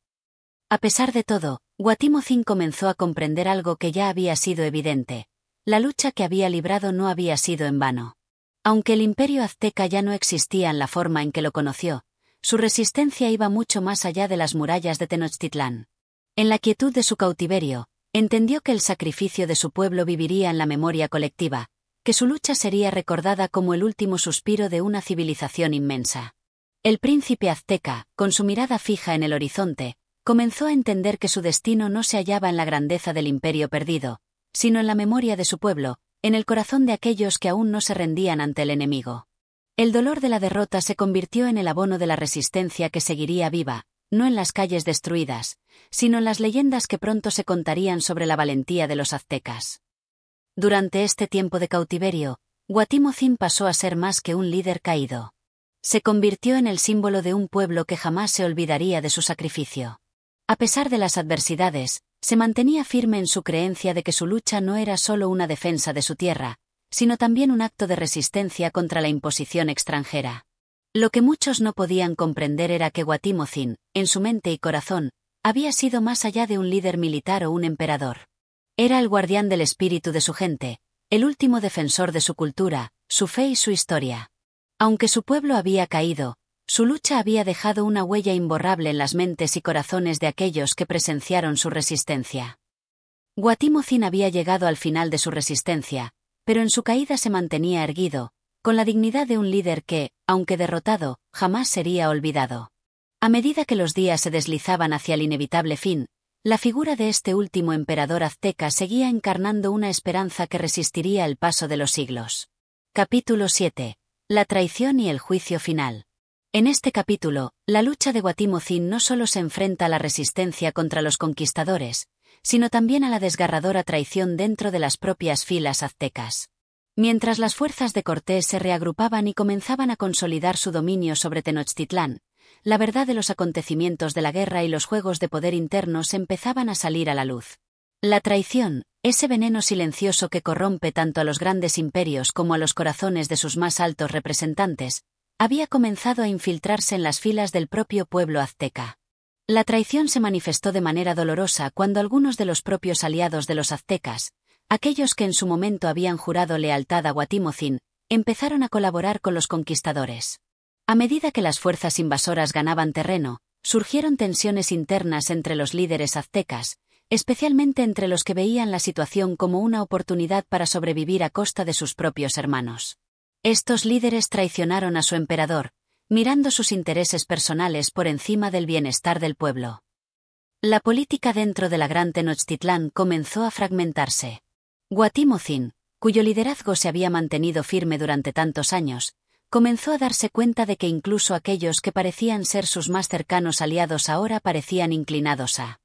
A pesar de todo, Guatimozin comenzó a comprender algo que ya había sido evidente. La lucha que había librado no había sido en vano. Aunque el imperio azteca ya no existía en la forma en que lo conoció, su resistencia iba mucho más allá de las murallas de Tenochtitlán. En la quietud de su cautiverio, entendió que el sacrificio de su pueblo viviría en la memoria colectiva, que su lucha sería recordada como el último suspiro de una civilización inmensa. El príncipe azteca, con su mirada fija en el horizonte, comenzó a entender que su destino no se hallaba en la grandeza del imperio perdido, sino en la memoria de su pueblo, en el corazón de aquellos que aún no se rendían ante el enemigo. El dolor de la derrota se convirtió en el abono de la resistencia que seguiría viva, no en las calles destruidas, sino en las leyendas que pronto se contarían sobre la valentía de los aztecas. Durante este tiempo de cautiverio, Guatimozin pasó a ser más que un líder caído. Se convirtió en el símbolo de un pueblo que jamás se olvidaría de su sacrificio. A pesar de las adversidades, se mantenía firme en su creencia de que su lucha no era solo una defensa de su tierra, sino también un acto de resistencia contra la imposición extranjera. Lo que muchos no podían comprender era que Guatimozin, en su mente y corazón, había sido más allá de un líder militar o un emperador. Era el guardián del espíritu de su gente, el último defensor de su cultura, su fe y su historia. Aunque su pueblo había caído, su lucha había dejado una huella imborrable en las mentes y corazones de aquellos que presenciaron su resistencia. Guatimozin había llegado al final de su resistencia, pero en su caída se mantenía erguido, con la dignidad de un líder que, aunque derrotado, jamás sería olvidado. A medida que los días se deslizaban hacia el inevitable fin, la figura de este último emperador azteca seguía encarnando una esperanza que resistiría el paso de los siglos. Capítulo 7. La traición y el juicio final. En este capítulo, la lucha de Guatimozin no solo se enfrenta a la resistencia contra los conquistadores, sino también a la desgarradora traición dentro de las propias filas aztecas. Mientras las fuerzas de Cortés se reagrupaban y comenzaban a consolidar su dominio sobre Tenochtitlán, la verdad de los acontecimientos de la guerra y los juegos de poder internos empezaban a salir a la luz. La traición, ese veneno silencioso que corrompe tanto a los grandes imperios como a los corazones de sus más altos representantes, había comenzado a infiltrarse en las filas del propio pueblo azteca. La traición se manifestó de manera dolorosa cuando algunos de los propios aliados de los aztecas, aquellos que en su momento habían jurado lealtad a Guatimozin, empezaron a colaborar con los conquistadores. A medida que las fuerzas invasoras ganaban terreno, surgieron tensiones internas entre los líderes aztecas, especialmente entre los que veían la situación como una oportunidad para sobrevivir a costa de sus propios hermanos. Estos líderes traicionaron a su emperador, mirando sus intereses personales por encima del bienestar del pueblo. La política dentro de la Gran Tenochtitlán comenzó a fragmentarse. Guatimozin, cuyo liderazgo se había mantenido firme durante tantos años, comenzó a darse cuenta de que incluso aquellos que parecían ser sus más cercanos aliados ahora parecían inclinados a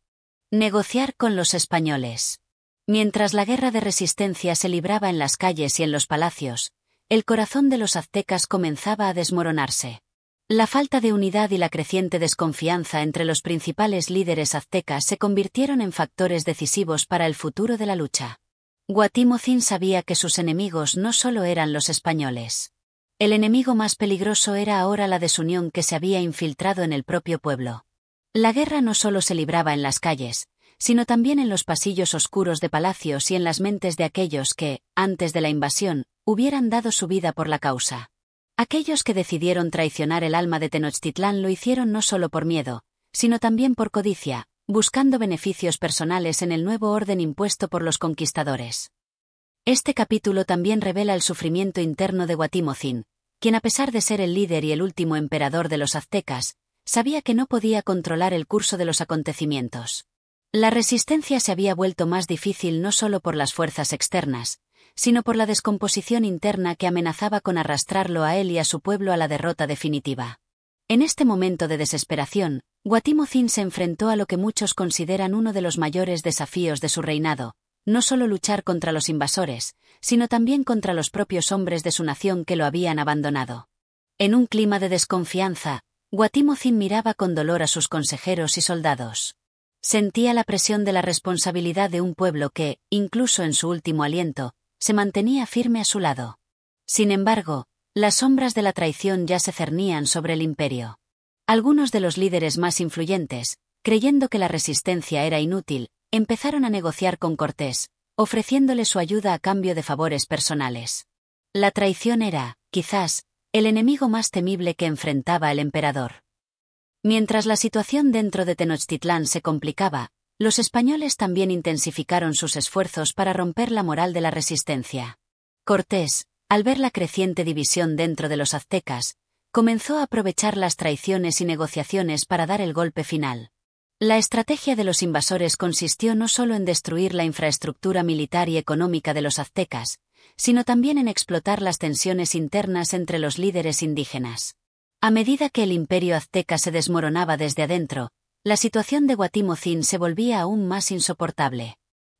negociar con los españoles. Mientras la guerra de resistencia se libraba en las calles y en los palacios, el corazón de los aztecas comenzaba a desmoronarse. La falta de unidad y la creciente desconfianza entre los principales líderes aztecas se convirtieron en factores decisivos para el futuro de la lucha. Guatimozin sabía que sus enemigos no solo eran los españoles. El enemigo más peligroso era ahora la desunión que se había infiltrado en el propio pueblo. La guerra no solo se libraba en las calles, sino también en los pasillos oscuros de palacios y en las mentes de aquellos que, antes de la invasión, hubieran dado su vida por la causa. Aquellos que decidieron traicionar el alma de Tenochtitlán lo hicieron no solo por miedo, sino también por codicia, buscando beneficios personales en el nuevo orden impuesto por los conquistadores. Este capítulo también revela el sufrimiento interno de Guatimozin, quien a pesar de ser el líder y el último emperador de los aztecas, sabía que no podía controlar el curso de los acontecimientos. La resistencia se había vuelto más difícil no solo por las fuerzas externas, sino por la descomposición interna que amenazaba con arrastrarlo a él y a su pueblo a la derrota definitiva. En este momento de desesperación, Guatimozin se enfrentó a lo que muchos consideran uno de los mayores desafíos de su reinado, no solo luchar contra los invasores, sino también contra los propios hombres de su nación que lo habían abandonado. En un clima de desconfianza, Guatimozin miraba con dolor a sus consejeros y soldados. Sentía la presión de la responsabilidad de un pueblo que, incluso en su último aliento, se mantenía firme a su lado. Sin embargo, las sombras de la traición ya se cernían sobre el imperio. Algunos de los líderes más influyentes, creyendo que la resistencia era inútil, empezaron a negociar con Cortés, ofreciéndole su ayuda a cambio de favores personales. La traición era, quizás, el enemigo más temible que enfrentaba el emperador. Mientras la situación dentro de Tenochtitlán se complicaba, los españoles también intensificaron sus esfuerzos para romper la moral de la resistencia. Cortés, al ver la creciente división dentro de los aztecas, comenzó a aprovechar las traiciones y negociaciones para dar el golpe final. La estrategia de los invasores consistió no solo en destruir la infraestructura militar y económica de los aztecas, sino también en explotar las tensiones internas entre los líderes indígenas. A medida que el imperio azteca se desmoronaba desde adentro, la situación de Guatimozin se volvía aún más insoportable.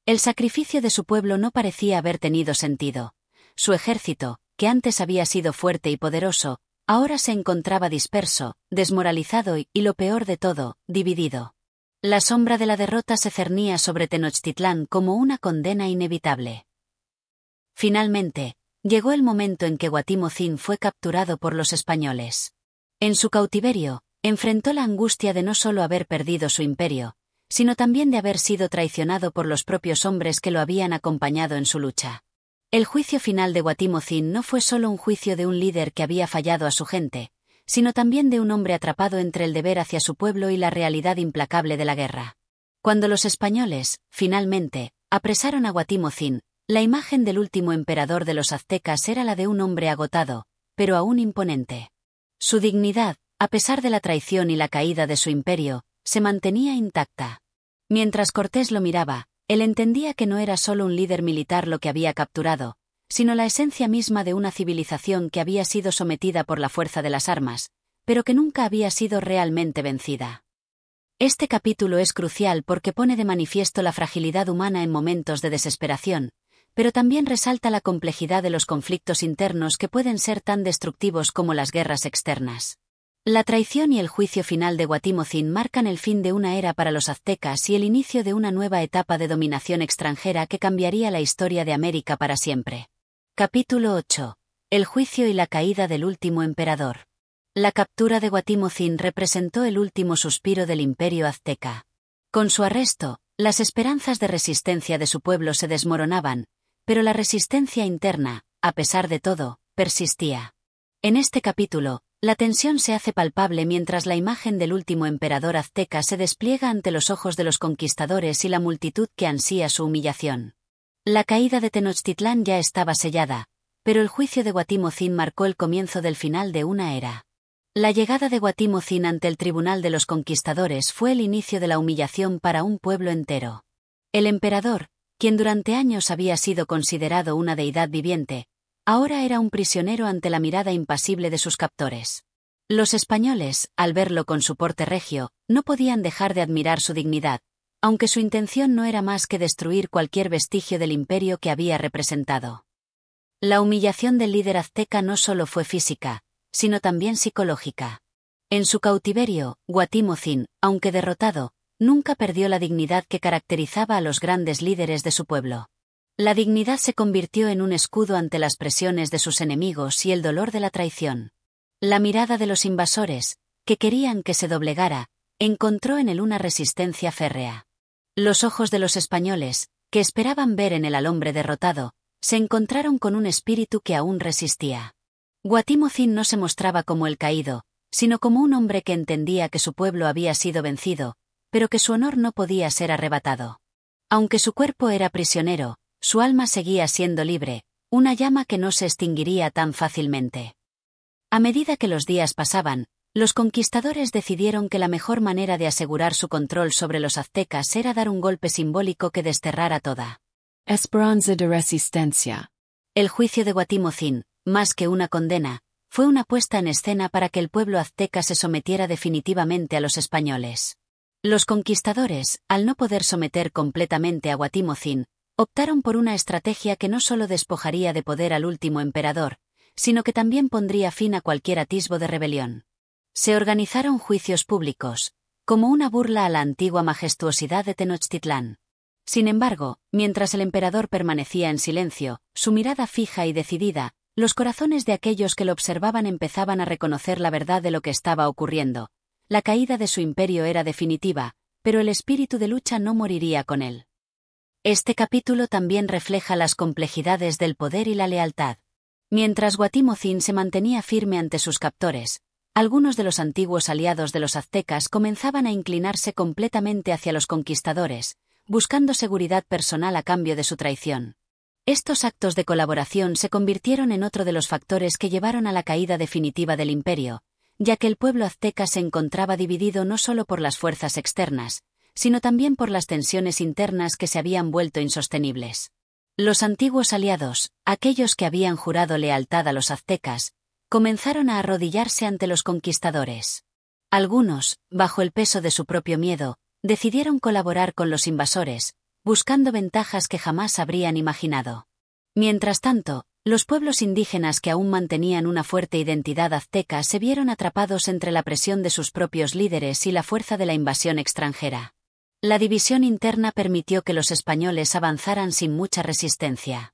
El sacrificio de su pueblo no parecía haber tenido sentido. Su ejército, que antes había sido fuerte y poderoso, ahora se encontraba disperso, desmoralizado y, lo peor de todo, dividido. La sombra de la derrota se cernía sobre Tenochtitlán como una condena inevitable. Finalmente, llegó el momento en que Guatimozin fue capturado por los españoles. En su cautiverio, enfrentó la angustia de no solo haber perdido su imperio, sino también de haber sido traicionado por los propios hombres que lo habían acompañado en su lucha. El juicio final de Guatimozin no fue solo un juicio de un líder que había fallado a su gente, sino también de un hombre atrapado entre el deber hacia su pueblo y la realidad implacable de la guerra. Cuando los españoles, finalmente, apresaron a Guatimozin, la imagen del último emperador de los aztecas era la de un hombre agotado, pero aún imponente. Su dignidad, a pesar de la traición y la caída de su imperio, se mantenía intacta. Mientras Cortés lo miraba, él entendía que no era solo un líder militar lo que había capturado, sino la esencia misma de una civilización que había sido sometida por la fuerza de las armas, pero que nunca había sido realmente vencida. Este capítulo es crucial porque pone de manifiesto la fragilidad humana en momentos de desesperación, pero también resalta la complejidad de los conflictos internos que pueden ser tan destructivos como las guerras externas. La traición y el juicio final de Guatimozin marcan el fin de una era para los aztecas y el inicio de una nueva etapa de dominación extranjera que cambiaría la historia de América para siempre. Capítulo 8. El juicio y la caída del último emperador. La captura de Guatimozin representó el último suspiro del imperio azteca. Con su arresto, las esperanzas de resistencia de su pueblo se desmoronaban, pero la resistencia interna, a pesar de todo, persistía. En este capítulo, la tensión se hace palpable mientras la imagen del último emperador azteca se despliega ante los ojos de los conquistadores y la multitud que ansía su humillación. La caída de Tenochtitlán ya estaba sellada, pero el juicio de Guatimozin marcó el comienzo del final de una era. La llegada de Guatimozin ante el tribunal de los conquistadores fue el inicio de la humillación para un pueblo entero. El emperador, quien durante años había sido considerado una deidad viviente, ahora era un prisionero ante la mirada impasible de sus captores. Los españoles, al verlo con su porte regio, no podían dejar de admirar su dignidad, aunque su intención no era más que destruir cualquier vestigio del imperio que había representado. La humillación del líder azteca no solo fue física, sino también psicológica. En su cautiverio, Guatimozin, aunque derrotado, nunca perdió la dignidad que caracterizaba a los grandes líderes de su pueblo. La dignidad se convirtió en un escudo ante las presiones de sus enemigos y el dolor de la traición. La mirada de los invasores, que querían que se doblegara, encontró en él una resistencia férrea. Los ojos de los españoles, que esperaban ver en él al hombre derrotado, se encontraron con un espíritu que aún resistía. Guatimozin no se mostraba como el caído, sino como un hombre que entendía que su pueblo había sido vencido, pero que su honor no podía ser arrebatado. Aunque su cuerpo era prisionero, su alma seguía siendo libre, una llama que no se extinguiría tan fácilmente. A medida que los días pasaban, los conquistadores decidieron que la mejor manera de asegurar su control sobre los aztecas era dar un golpe simbólico que desterrara toda esperanza de resistencia. El juicio de Guatimozin, más que una condena, fue una puesta en escena para que el pueblo azteca se sometiera definitivamente a los españoles. Los conquistadores, al no poder someter completamente a Guatimozin, optaron por una estrategia que no solo despojaría de poder al último emperador, sino que también pondría fin a cualquier atisbo de rebelión. Se organizaron juicios públicos, como una burla a la antigua majestuosidad de Tenochtitlán. Sin embargo, mientras el emperador permanecía en silencio, su mirada fija y decidida, los corazones de aquellos que lo observaban empezaban a reconocer la verdad de lo que estaba ocurriendo. La caída de su imperio era definitiva, pero el espíritu de lucha no moriría con él. Este capítulo también refleja las complejidades del poder y la lealtad. Mientras Guatimozin se mantenía firme ante sus captores, algunos de los antiguos aliados de los aztecas comenzaban a inclinarse completamente hacia los conquistadores, buscando seguridad personal a cambio de su traición. Estos actos de colaboración se convirtieron en otro de los factores que llevaron a la caída definitiva del imperio, ya que el pueblo azteca se encontraba dividido no solo por las fuerzas externas, sino también por las tensiones internas que se habían vuelto insostenibles. Los antiguos aliados, aquellos que habían jurado lealtad a los aztecas, comenzaron a arrodillarse ante los conquistadores. Algunos, bajo el peso de su propio miedo, decidieron colaborar con los invasores, buscando ventajas que jamás habrían imaginado. Mientras tanto, los pueblos indígenas que aún mantenían una fuerte identidad azteca se vieron atrapados entre la presión de sus propios líderes y la fuerza de la invasión extranjera. La división interna permitió que los españoles avanzaran sin mucha resistencia.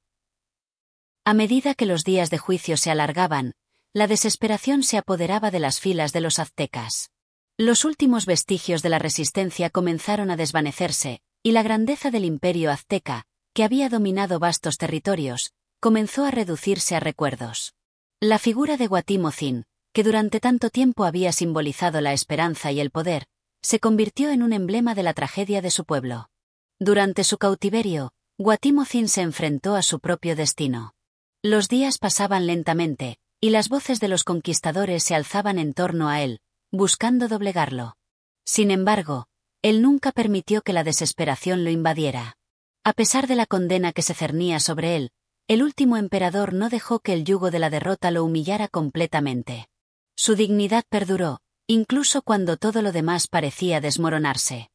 A medida que los días de juicio se alargaban, la desesperación se apoderaba de las filas de los aztecas. Los últimos vestigios de la resistencia comenzaron a desvanecerse, y la grandeza del imperio azteca, que había dominado vastos territorios, comenzó a reducirse a recuerdos. La figura de Guatimozin, que durante tanto tiempo había simbolizado la esperanza y el poder, se convirtió en un emblema de la tragedia de su pueblo. Durante su cautiverio, Guatimozin se enfrentó a su propio destino. Los días pasaban lentamente, y las voces de los conquistadores se alzaban en torno a él, buscando doblegarlo. Sin embargo, él nunca permitió que la desesperación lo invadiera. A pesar de la condena que se cernía sobre él, el último emperador no dejó que el yugo de la derrota lo humillara completamente. Su dignidad perduró, incluso cuando todo lo demás parecía desmoronarse.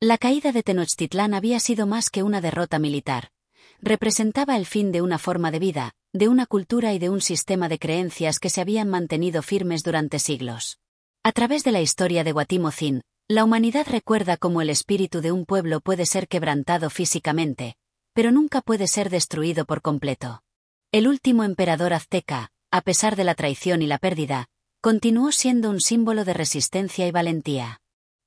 La caída de Tenochtitlán había sido más que una derrota militar. Representaba el fin de una forma de vida, de una cultura y de un sistema de creencias que se habían mantenido firmes durante siglos. A través de la historia de Guatimozin, la humanidad recuerda cómo el espíritu de un pueblo puede ser quebrantado físicamente, pero nunca puede ser destruido por completo. El último emperador azteca, a pesar de la traición y la pérdida, continuó siendo un símbolo de resistencia y valentía.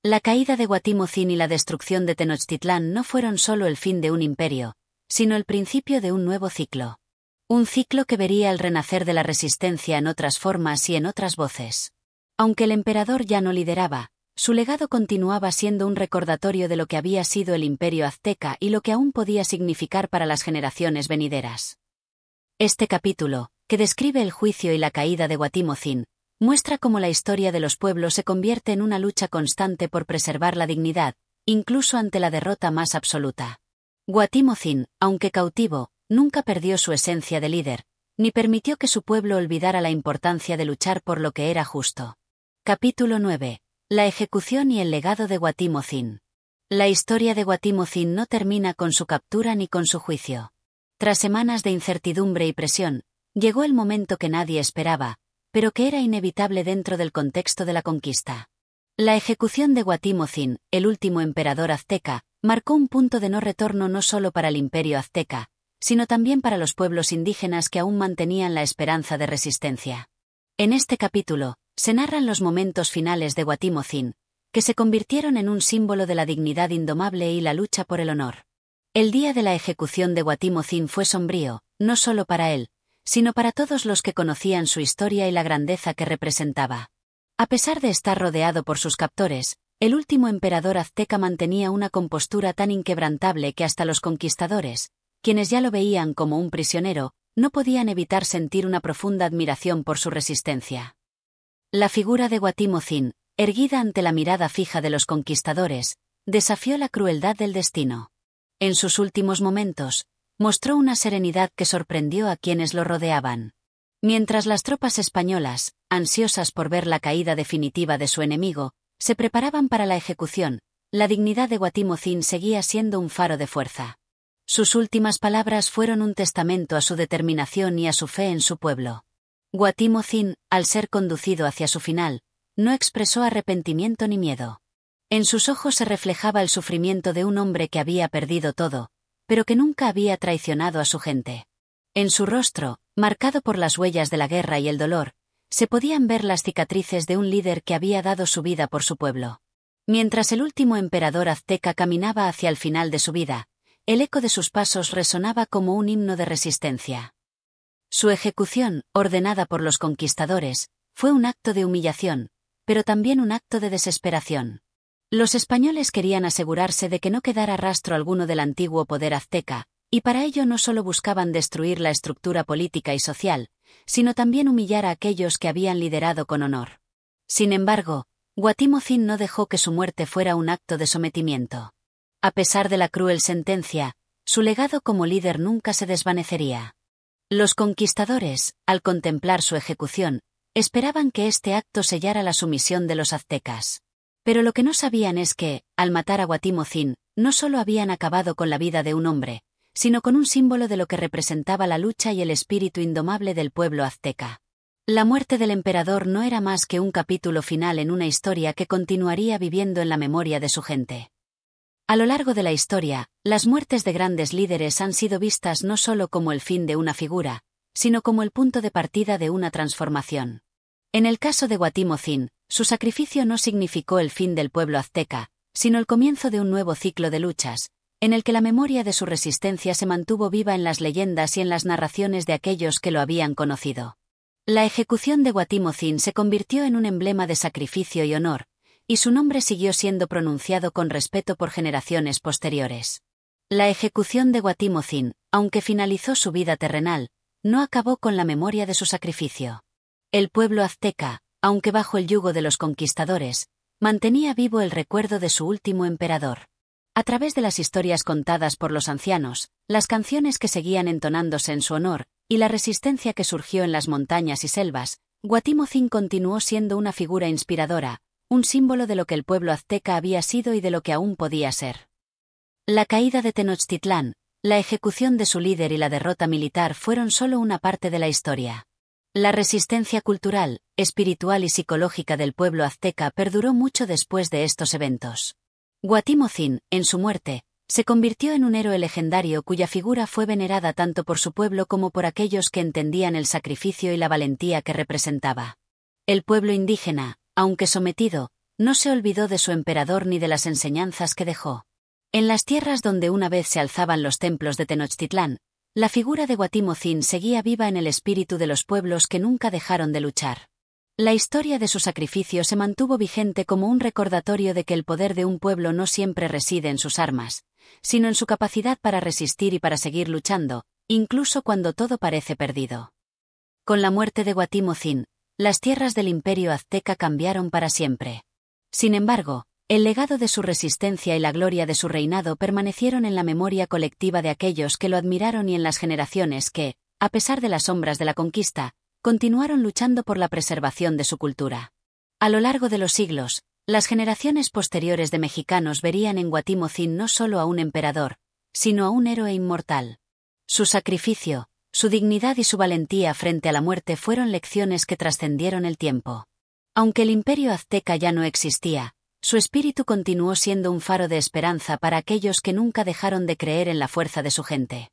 La caída de Guatimozin y la destrucción de Tenochtitlán no fueron solo el fin de un imperio, sino el principio de un nuevo ciclo. Un ciclo que vería el renacer de la resistencia en otras formas y en otras voces. Aunque el emperador ya no lideraba, su legado continuaba siendo un recordatorio de lo que había sido el imperio azteca y lo que aún podía significar para las generaciones venideras. Este capítulo, que describe el juicio y la caída de Guatimozin, muestra cómo la historia de los pueblos se convierte en una lucha constante por preservar la dignidad, incluso ante la derrota más absoluta. Guatimozin, aunque cautivo, nunca perdió su esencia de líder, ni permitió que su pueblo olvidara la importancia de luchar por lo que era justo. Capítulo 9. La ejecución y el legado de Guatimozin. La historia de Guatimozin no termina con su captura ni con su juicio. Tras semanas de incertidumbre y presión, llegó el momento que nadie esperaba, pero que era inevitable dentro del contexto de la conquista. La ejecución de Guatimozin, el último emperador azteca, marcó un punto de no retorno no solo para el imperio azteca, sino también para los pueblos indígenas que aún mantenían la esperanza de resistencia. En este capítulo, se narran los momentos finales de Guatimozin, que se convirtieron en un símbolo de la dignidad indomable y la lucha por el honor. El día de la ejecución de Guatimozin fue sombrío, no solo para él, sino para todos los que conocían su historia y la grandeza que representaba. A pesar de estar rodeado por sus captores, el último emperador azteca mantenía una compostura tan inquebrantable que hasta los conquistadores, quienes ya lo veían como un prisionero, no podían evitar sentir una profunda admiración por su resistencia. La figura de Guatimozin, erguida ante la mirada fija de los conquistadores, desafió la crueldad del destino. En sus últimos momentos, mostró una serenidad que sorprendió a quienes lo rodeaban. Mientras las tropas españolas, ansiosas por ver la caída definitiva de su enemigo, se preparaban para la ejecución, la dignidad de Guatimozin seguía siendo un faro de fuerza. Sus últimas palabras fueron un testamento a su determinación y a su fe en su pueblo. Guatimozin, al ser conducido hacia su final, no expresó arrepentimiento ni miedo. En sus ojos se reflejaba el sufrimiento de un hombre que había perdido todo, pero que nunca había traicionado a su gente. En su rostro, marcado por las huellas de la guerra y el dolor, se podían ver las cicatrices de un líder que había dado su vida por su pueblo. Mientras el último emperador azteca caminaba hacia el final de su vida, el eco de sus pasos resonaba como un himno de resistencia. Su ejecución, ordenada por los conquistadores, fue un acto de humillación, pero también un acto de desesperación. Los españoles querían asegurarse de que no quedara rastro alguno del antiguo poder azteca, y para ello no solo buscaban destruir la estructura política y social, sino también humillar a aquellos que habían liderado con honor. Sin embargo, Guatimozin no dejó que su muerte fuera un acto de sometimiento. A pesar de la cruel sentencia, su legado como líder nunca se desvanecería. Los conquistadores, al contemplar su ejecución, esperaban que este acto sellara la sumisión de los aztecas. Pero lo que no sabían es que, al matar a Guatimozin, no solo habían acabado con la vida de un hombre, sino con un símbolo de lo que representaba la lucha y el espíritu indomable del pueblo azteca. La muerte del emperador no era más que un capítulo final en una historia que continuaría viviendo en la memoria de su gente. A lo largo de la historia, las muertes de grandes líderes han sido vistas no solo como el fin de una figura, sino como el punto de partida de una transformación. En el caso de Guatimozin, su sacrificio no significó el fin del pueblo azteca, sino el comienzo de un nuevo ciclo de luchas, en el que la memoria de su resistencia se mantuvo viva en las leyendas y en las narraciones de aquellos que lo habían conocido. La ejecución de Guatimozin se convirtió en un emblema de sacrificio y honor, y su nombre siguió siendo pronunciado con respeto por generaciones posteriores. La ejecución de Guatimozin, aunque finalizó su vida terrenal, no acabó con la memoria de su sacrificio. El pueblo azteca, aunque bajo el yugo de los conquistadores, mantenía vivo el recuerdo de su último emperador. A través de las historias contadas por los ancianos, las canciones que seguían entonándose en su honor, y la resistencia que surgió en las montañas y selvas, Guatimozin continuó siendo una figura inspiradora, un símbolo de lo que el pueblo azteca había sido y de lo que aún podía ser. La caída de Tenochtitlán, la ejecución de su líder y la derrota militar fueron solo una parte de la historia. La resistencia cultural, espiritual y psicológica del pueblo azteca perduró mucho después de estos eventos. Guatimozin, en su muerte, se convirtió en un héroe legendario cuya figura fue venerada tanto por su pueblo como por aquellos que entendían el sacrificio y la valentía que representaba. El pueblo indígena, aunque sometido, no se olvidó de su emperador ni de las enseñanzas que dejó. En las tierras donde una vez se alzaban los templos de Tenochtitlán, la figura de Guatimozin seguía viva en el espíritu de los pueblos que nunca dejaron de luchar. La historia de su sacrificio se mantuvo vigente como un recordatorio de que el poder de un pueblo no siempre reside en sus armas, sino en su capacidad para resistir y para seguir luchando, incluso cuando todo parece perdido. Con la muerte de Guatimozin, las tierras del imperio azteca cambiaron para siempre. Sin embargo, el legado de su resistencia y la gloria de su reinado permanecieron en la memoria colectiva de aquellos que lo admiraron y en las generaciones que, a pesar de las sombras de la conquista, continuaron luchando por la preservación de su cultura. A lo largo de los siglos, las generaciones posteriores de mexicanos verían en Guatimozin no solo a un emperador, sino a un héroe inmortal. Su sacrificio, su dignidad y su valentía frente a la muerte fueron lecciones que trascendieron el tiempo. Aunque el imperio azteca ya no existía, su espíritu continuó siendo un faro de esperanza para aquellos que nunca dejaron de creer en la fuerza de su gente.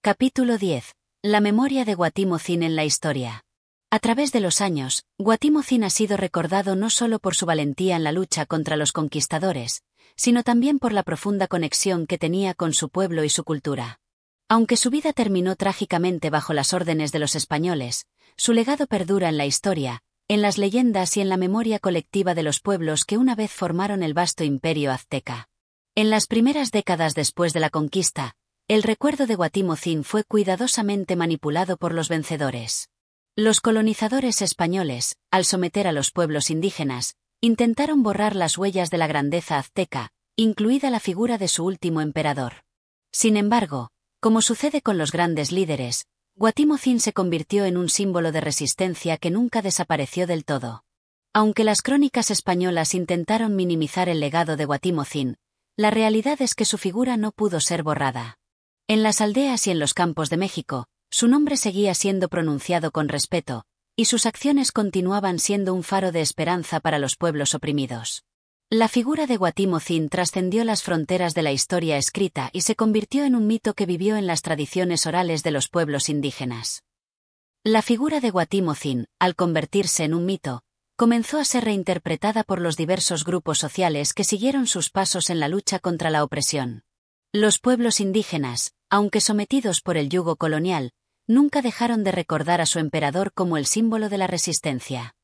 Capítulo 10. La memoria de Guatimozin en la historia. A través de los años, Guatimozin ha sido recordado no solo por su valentía en la lucha contra los conquistadores, sino también por la profunda conexión que tenía con su pueblo y su cultura. Aunque su vida terminó trágicamente bajo las órdenes de los españoles, su legado perdura en la historia, en las leyendas y en la memoria colectiva de los pueblos que una vez formaron el vasto imperio azteca. En las primeras décadas después de la conquista, el recuerdo de Guatimozin fue cuidadosamente manipulado por los vencedores. Los colonizadores españoles, al someter a los pueblos indígenas, intentaron borrar las huellas de la grandeza azteca, incluida la figura de su último emperador. Sin embargo, como sucede con los grandes líderes, Guatimozin se convirtió en un símbolo de resistencia que nunca desapareció del todo. Aunque las crónicas españolas intentaron minimizar el legado de Guatimozin, la realidad es que su figura no pudo ser borrada. En las aldeas y en los campos de México, su nombre seguía siendo pronunciado con respeto, y sus acciones continuaban siendo un faro de esperanza para los pueblos oprimidos. La figura de Guatimozin trascendió las fronteras de la historia escrita y se convirtió en un mito que vivió en las tradiciones orales de los pueblos indígenas. La figura de Guatimozin, al convertirse en un mito, comenzó a ser reinterpretada por los diversos grupos sociales que siguieron sus pasos en la lucha contra la opresión. Los pueblos indígenas, aunque sometidos por el yugo colonial, nunca dejaron de recordar a su emperador como el símbolo de la resistencia.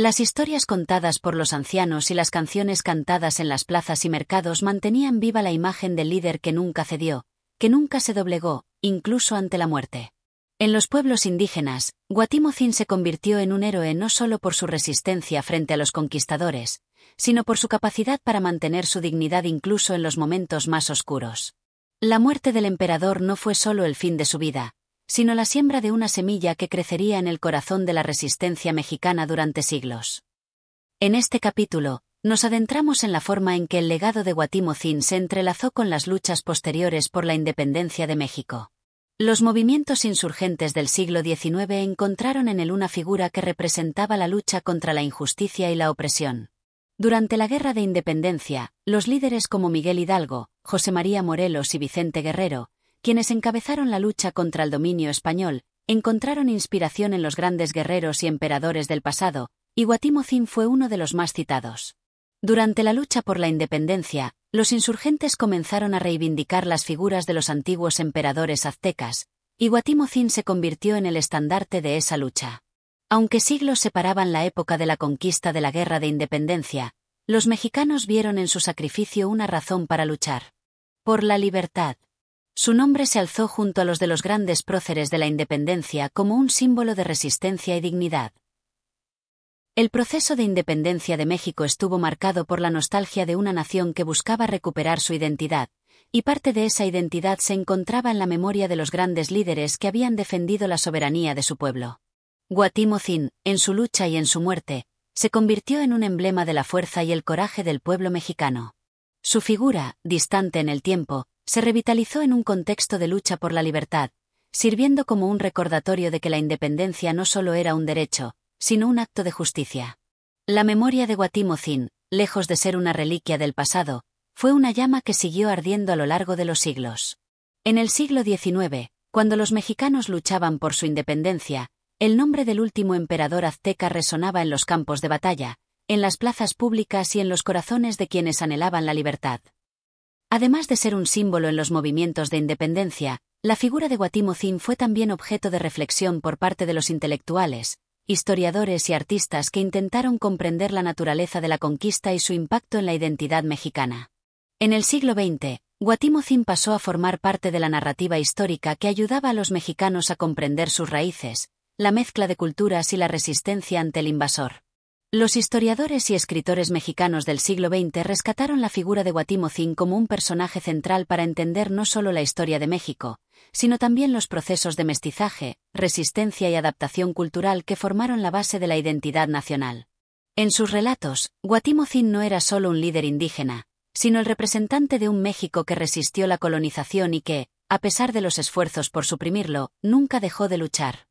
Las historias contadas por los ancianos y las canciones cantadas en las plazas y mercados mantenían viva la imagen del líder que nunca cedió, que nunca se doblegó, incluso ante la muerte. En los pueblos indígenas, Guatimozin se convirtió en un héroe no solo por su resistencia frente a los conquistadores, sino por su capacidad para mantener su dignidad incluso en los momentos más oscuros. La muerte del emperador no fue solo el fin de su vida, sino la siembra de una semilla que crecería en el corazón de la resistencia mexicana durante siglos. En este capítulo, nos adentramos en la forma en que el legado de Guatimozín se entrelazó con las luchas posteriores por la independencia de México. Los movimientos insurgentes del siglo XIX encontraron en él una figura que representaba la lucha contra la injusticia y la opresión. Durante la Guerra de Independencia, los líderes como Miguel Hidalgo, José María Morelos y Vicente Guerrero, quienes encabezaron la lucha contra el dominio español, encontraron inspiración en los grandes guerreros y emperadores del pasado, y Guatimozín fue uno de los más citados. Durante la lucha por la independencia, los insurgentes comenzaron a reivindicar las figuras de los antiguos emperadores aztecas, y Guatimozín se convirtió en el estandarte de esa lucha. Aunque siglos separaban la época de la conquista de la Guerra de Independencia, los mexicanos vieron en su sacrificio una razón para luchar. Por la libertad. Su nombre se alzó junto a los de los grandes próceres de la independencia como un símbolo de resistencia y dignidad. El proceso de independencia de México estuvo marcado por la nostalgia de una nación que buscaba recuperar su identidad, y parte de esa identidad se encontraba en la memoria de los grandes líderes que habían defendido la soberanía de su pueblo. Guatimozín, en su lucha y en su muerte, se convirtió en un emblema de la fuerza y el coraje del pueblo mexicano. Su figura, distante en el tiempo, se revitalizó en un contexto de lucha por la libertad, sirviendo como un recordatorio de que la independencia no solo era un derecho, sino un acto de justicia. La memoria de Guatimozín, lejos de ser una reliquia del pasado, fue una llama que siguió ardiendo a lo largo de los siglos. En el siglo XIX, cuando los mexicanos luchaban por su independencia, el nombre del último emperador azteca resonaba en los campos de batalla, en las plazas públicas y en los corazones de quienes anhelaban la libertad. Además de ser un símbolo en los movimientos de independencia, la figura de Guatimozín fue también objeto de reflexión por parte de los intelectuales, historiadores y artistas que intentaron comprender la naturaleza de la conquista y su impacto en la identidad mexicana. En el siglo XX, Guatimozín pasó a formar parte de la narrativa histórica que ayudaba a los mexicanos a comprender sus raíces, la mezcla de culturas y la resistencia ante el invasor. Los historiadores y escritores mexicanos del siglo XX rescataron la figura de Guatimozín como un personaje central para entender no solo la historia de México, sino también los procesos de mestizaje, resistencia y adaptación cultural que formaron la base de la identidad nacional. En sus relatos, Guatimozín no era solo un líder indígena, sino el representante de un México que resistió la colonización y que, a pesar de los esfuerzos por suprimirlo, nunca dejó de luchar.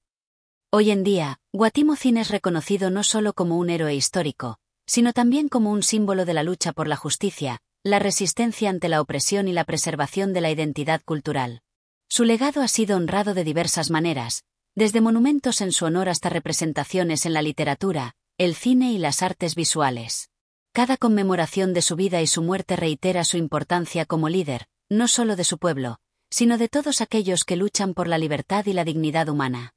Hoy en día, Guatimozín es reconocido no solo como un héroe histórico, sino también como un símbolo de la lucha por la justicia, la resistencia ante la opresión y la preservación de la identidad cultural. Su legado ha sido honrado de diversas maneras, desde monumentos en su honor hasta representaciones en la literatura, el cine y las artes visuales. Cada conmemoración de su vida y su muerte reitera su importancia como líder, no solo de su pueblo, sino de todos aquellos que luchan por la libertad y la dignidad humana.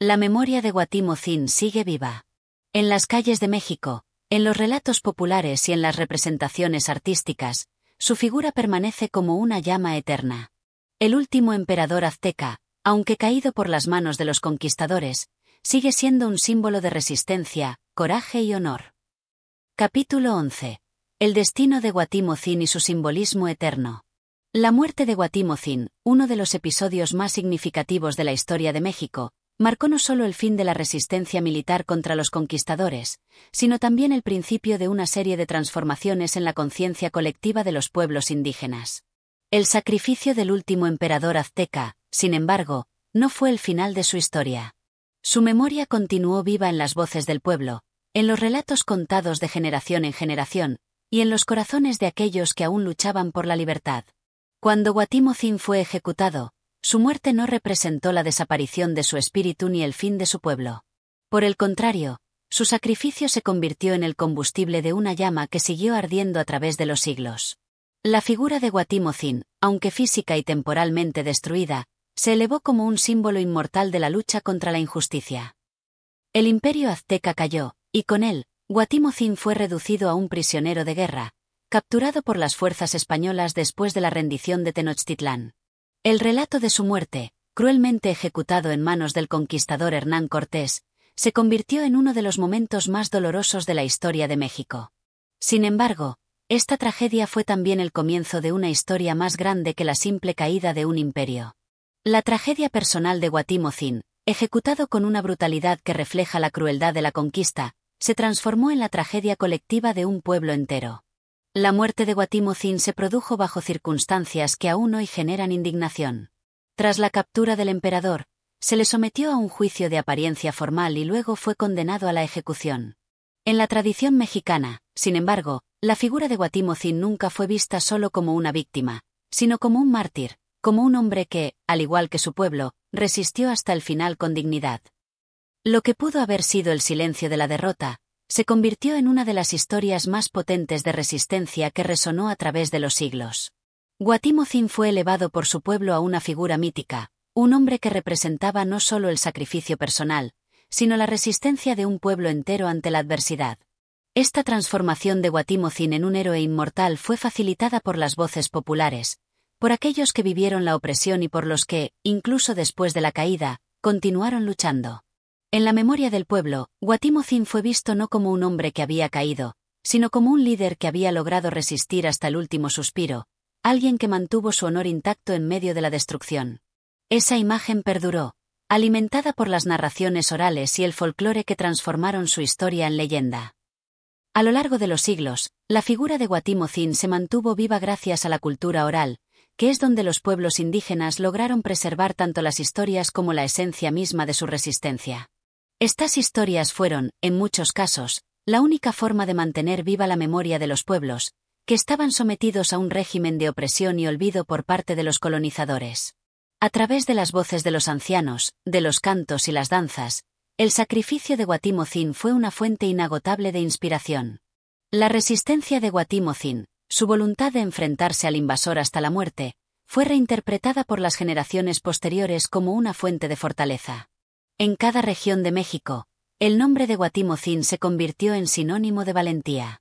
La memoria de Guatimozín sigue viva. En las calles de México, en los relatos populares y en las representaciones artísticas, su figura permanece como una llama eterna. El último emperador azteca, aunque caído por las manos de los conquistadores, sigue siendo un símbolo de resistencia, coraje y honor. Capítulo 11. El destino de Guatimozín y su simbolismo eterno. La muerte de Guatimozín, uno de los episodios más significativos de la historia de México, marcó no solo el fin de la resistencia militar contra los conquistadores, sino también el principio de una serie de transformaciones en la conciencia colectiva de los pueblos indígenas. El sacrificio del último emperador azteca, sin embargo, no fue el final de su historia. Su memoria continuó viva en las voces del pueblo, en los relatos contados de generación en generación, y en los corazones de aquellos que aún luchaban por la libertad. Cuando Guatimozín fue ejecutado, su muerte no representó la desaparición de su espíritu ni el fin de su pueblo. Por el contrario, su sacrificio se convirtió en el combustible de una llama que siguió ardiendo a través de los siglos. La figura de Guatimozín, aunque física y temporalmente destruida, se elevó como un símbolo inmortal de la lucha contra la injusticia. El imperio azteca cayó, y con él, Guatimozín fue reducido a un prisionero de guerra, capturado por las fuerzas españolas después de la rendición de Tenochtitlán. El relato de su muerte, cruelmente ejecutado en manos del conquistador Hernán Cortés, se convirtió en uno de los momentos más dolorosos de la historia de México. Sin embargo, Esta tragedia fue también el comienzo de una historia más grande que la simple caída de un imperio. La tragedia personal de Guatimozin, ejecutado con una brutalidad que refleja la crueldad de la conquista, se transformó en la tragedia colectiva de un pueblo entero. La muerte de Guatimozin se produjo bajo circunstancias que aún hoy generan indignación. Tras la captura del emperador, se le sometió a un juicio de apariencia formal y luego fue condenado a la ejecución. En la tradición mexicana, sin embargo, la figura de Guatimozin nunca fue vista solo como una víctima, sino como un mártir, como un hombre que, al igual que su pueblo, resistió hasta el final con dignidad. Lo que pudo haber sido el silencio de la derrota, se convirtió en una de las historias más potentes de resistencia que resonó a través de los siglos. Guatimozin fue elevado por su pueblo a una figura mítica, un hombre que representaba no solo el sacrificio personal, sino la resistencia de un pueblo entero ante la adversidad. Esta transformación de Guatimozin en un héroe inmortal fue facilitada por las voces populares, por aquellos que vivieron la opresión y por los que, incluso después de la caída, continuaron luchando. En la memoria del pueblo, Guatimozin fue visto no como un hombre que había caído, sino como un líder que había logrado resistir hasta el último suspiro, alguien que mantuvo su honor intacto en medio de la destrucción. Esa imagen perduró, alimentada por las narraciones orales y el folclore que transformaron su historia en leyenda. A lo largo de los siglos, la figura de Guatimozin se mantuvo viva gracias a la cultura oral, que es donde los pueblos indígenas lograron preservar tanto las historias como la esencia misma de su resistencia. Estas historias fueron, en muchos casos, la única forma de mantener viva la memoria de los pueblos, que estaban sometidos a un régimen de opresión y olvido por parte de los colonizadores. A través de las voces de los ancianos, de los cantos y las danzas, el sacrificio de Guatimozin fue una fuente inagotable de inspiración. La resistencia de Guatimozin, su voluntad de enfrentarse al invasor hasta la muerte, fue reinterpretada por las generaciones posteriores como una fuente de fortaleza. En cada región de México, el nombre de Guatimozin se convirtió en sinónimo de valentía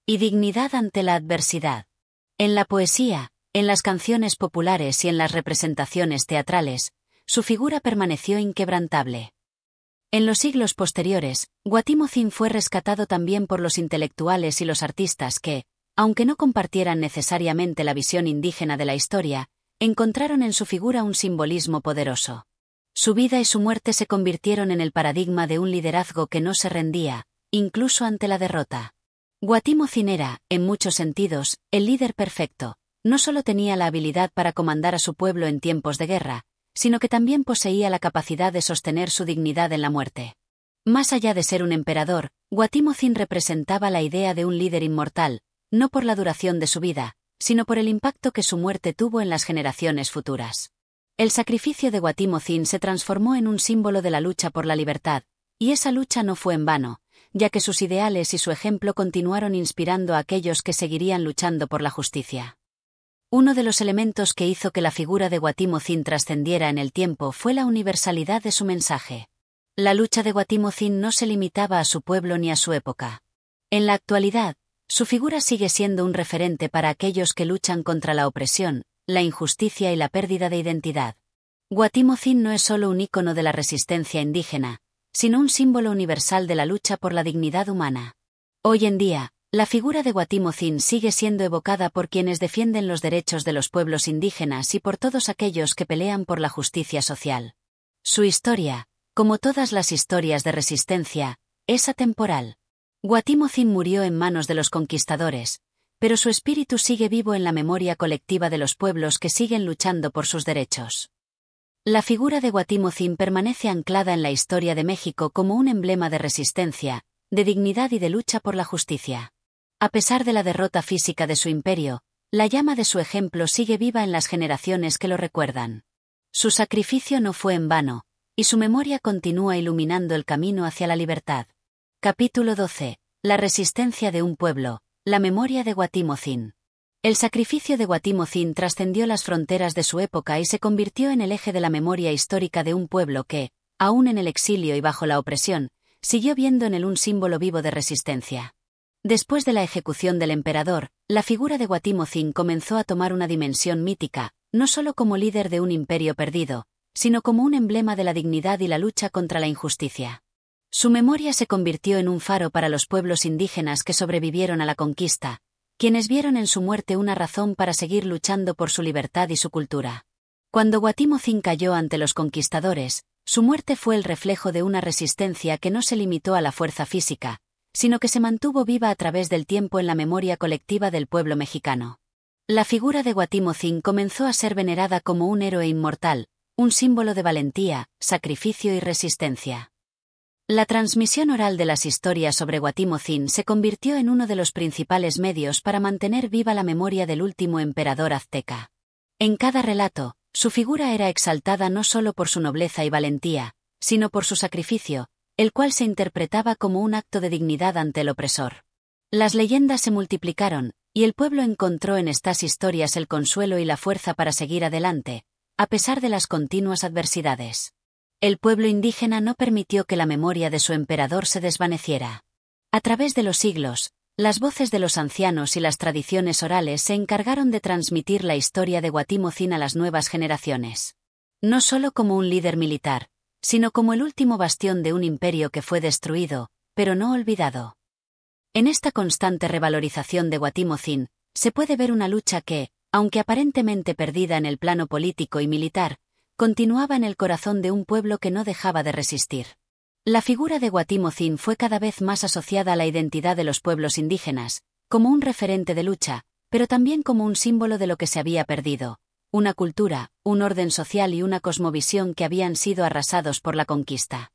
y dignidad ante la adversidad. En la poesía, en las canciones populares y en las representaciones teatrales, su figura permaneció inquebrantable. En los siglos posteriores, Guatimozin fue rescatado también por los intelectuales y los artistas que, aunque no compartieran necesariamente la visión indígena de la historia, encontraron en su figura un simbolismo poderoso. Su vida y su muerte se convirtieron en el paradigma de un liderazgo que no se rendía, incluso ante la derrota. Guatimozin era, en muchos sentidos, el líder perfecto. No solo tenía la habilidad para comandar a su pueblo en tiempos de guerra, sino que también poseía la capacidad de sostener su dignidad en la muerte. Más allá de ser un emperador, Guatimozin representaba la idea de un líder inmortal, no por la duración de su vida, sino por el impacto que su muerte tuvo en las generaciones futuras. El sacrificio de Guatimozin se transformó en un símbolo de la lucha por la libertad, y esa lucha no fue en vano, ya que sus ideales y su ejemplo continuaron inspirando a aquellos que seguirían luchando por la justicia. Uno de los elementos que hizo que la figura de Guatimozin trascendiera en el tiempo fue la universalidad de su mensaje. La lucha de Guatimozin no se limitaba a su pueblo ni a su época. En la actualidad, su figura sigue siendo un referente para aquellos que luchan contra la opresión, la injusticia y la pérdida de identidad. Guatimozin no es solo un ícono de la resistencia indígena, sino un símbolo universal de la lucha por la dignidad humana. Hoy en día, la figura de Guatimozin sigue siendo evocada por quienes defienden los derechos de los pueblos indígenas y por todos aquellos que pelean por la justicia social. Su historia, como todas las historias de resistencia, es atemporal. Guatimozin murió en manos de los conquistadores, pero su espíritu sigue vivo en la memoria colectiva de los pueblos que siguen luchando por sus derechos. La figura de Guatimozin permanece anclada en la historia de México como un emblema de resistencia, de dignidad y de lucha por la justicia. A pesar de la derrota física de su imperio, la llama de su ejemplo sigue viva en las generaciones que lo recuerdan. Su sacrificio no fue en vano, y su memoria continúa iluminando el camino hacia la libertad. Capítulo 12. La resistencia de un pueblo, la memoria de Guatimozin. El sacrificio de Guatimozin trascendió las fronteras de su época y se convirtió en el eje de la memoria histórica de un pueblo que, aún en el exilio y bajo la opresión, siguió viendo en él un símbolo vivo de resistencia. Después de la ejecución del emperador, la figura de Guatimozin comenzó a tomar una dimensión mítica, no solo como líder de un imperio perdido, sino como un emblema de la dignidad y la lucha contra la injusticia. Su memoria se convirtió en un faro para los pueblos indígenas que sobrevivieron a la conquista, quienes vieron en su muerte una razón para seguir luchando por su libertad y su cultura. Cuando Guatimozin cayó ante los conquistadores, su muerte fue el reflejo de una resistencia que no se limitó a la fuerza física, sino que se mantuvo viva a través del tiempo en la memoria colectiva del pueblo mexicano. La figura de Guatimozin comenzó a ser venerada como un héroe inmortal, un símbolo de valentía, sacrificio y resistencia. La transmisión oral de las historias sobre Guatimozin se convirtió en uno de los principales medios para mantener viva la memoria del último emperador azteca. En cada relato, su figura era exaltada no solo por su nobleza y valentía, sino por su sacrificio, el cual se interpretaba como un acto de dignidad ante el opresor. Las leyendas se multiplicaron, y el pueblo encontró en estas historias el consuelo y la fuerza para seguir adelante, a pesar de las continuas adversidades. El pueblo indígena no permitió que la memoria de su emperador se desvaneciera. A través de los siglos, las voces de los ancianos y las tradiciones orales se encargaron de transmitir la historia de Guatimozin a las nuevas generaciones. No solo como un líder militar, sino como el último bastión de un imperio que fue destruido, pero no olvidado. En esta constante revalorización de Guatimozin, se puede ver una lucha que, aunque aparentemente perdida en el plano político y militar, continuaba en el corazón de un pueblo que no dejaba de resistir. La figura de Guatimozin fue cada vez más asociada a la identidad de los pueblos indígenas, como un referente de lucha, pero también como un símbolo de lo que se había perdido, una cultura, un orden social y una cosmovisión que habían sido arrasados por la conquista.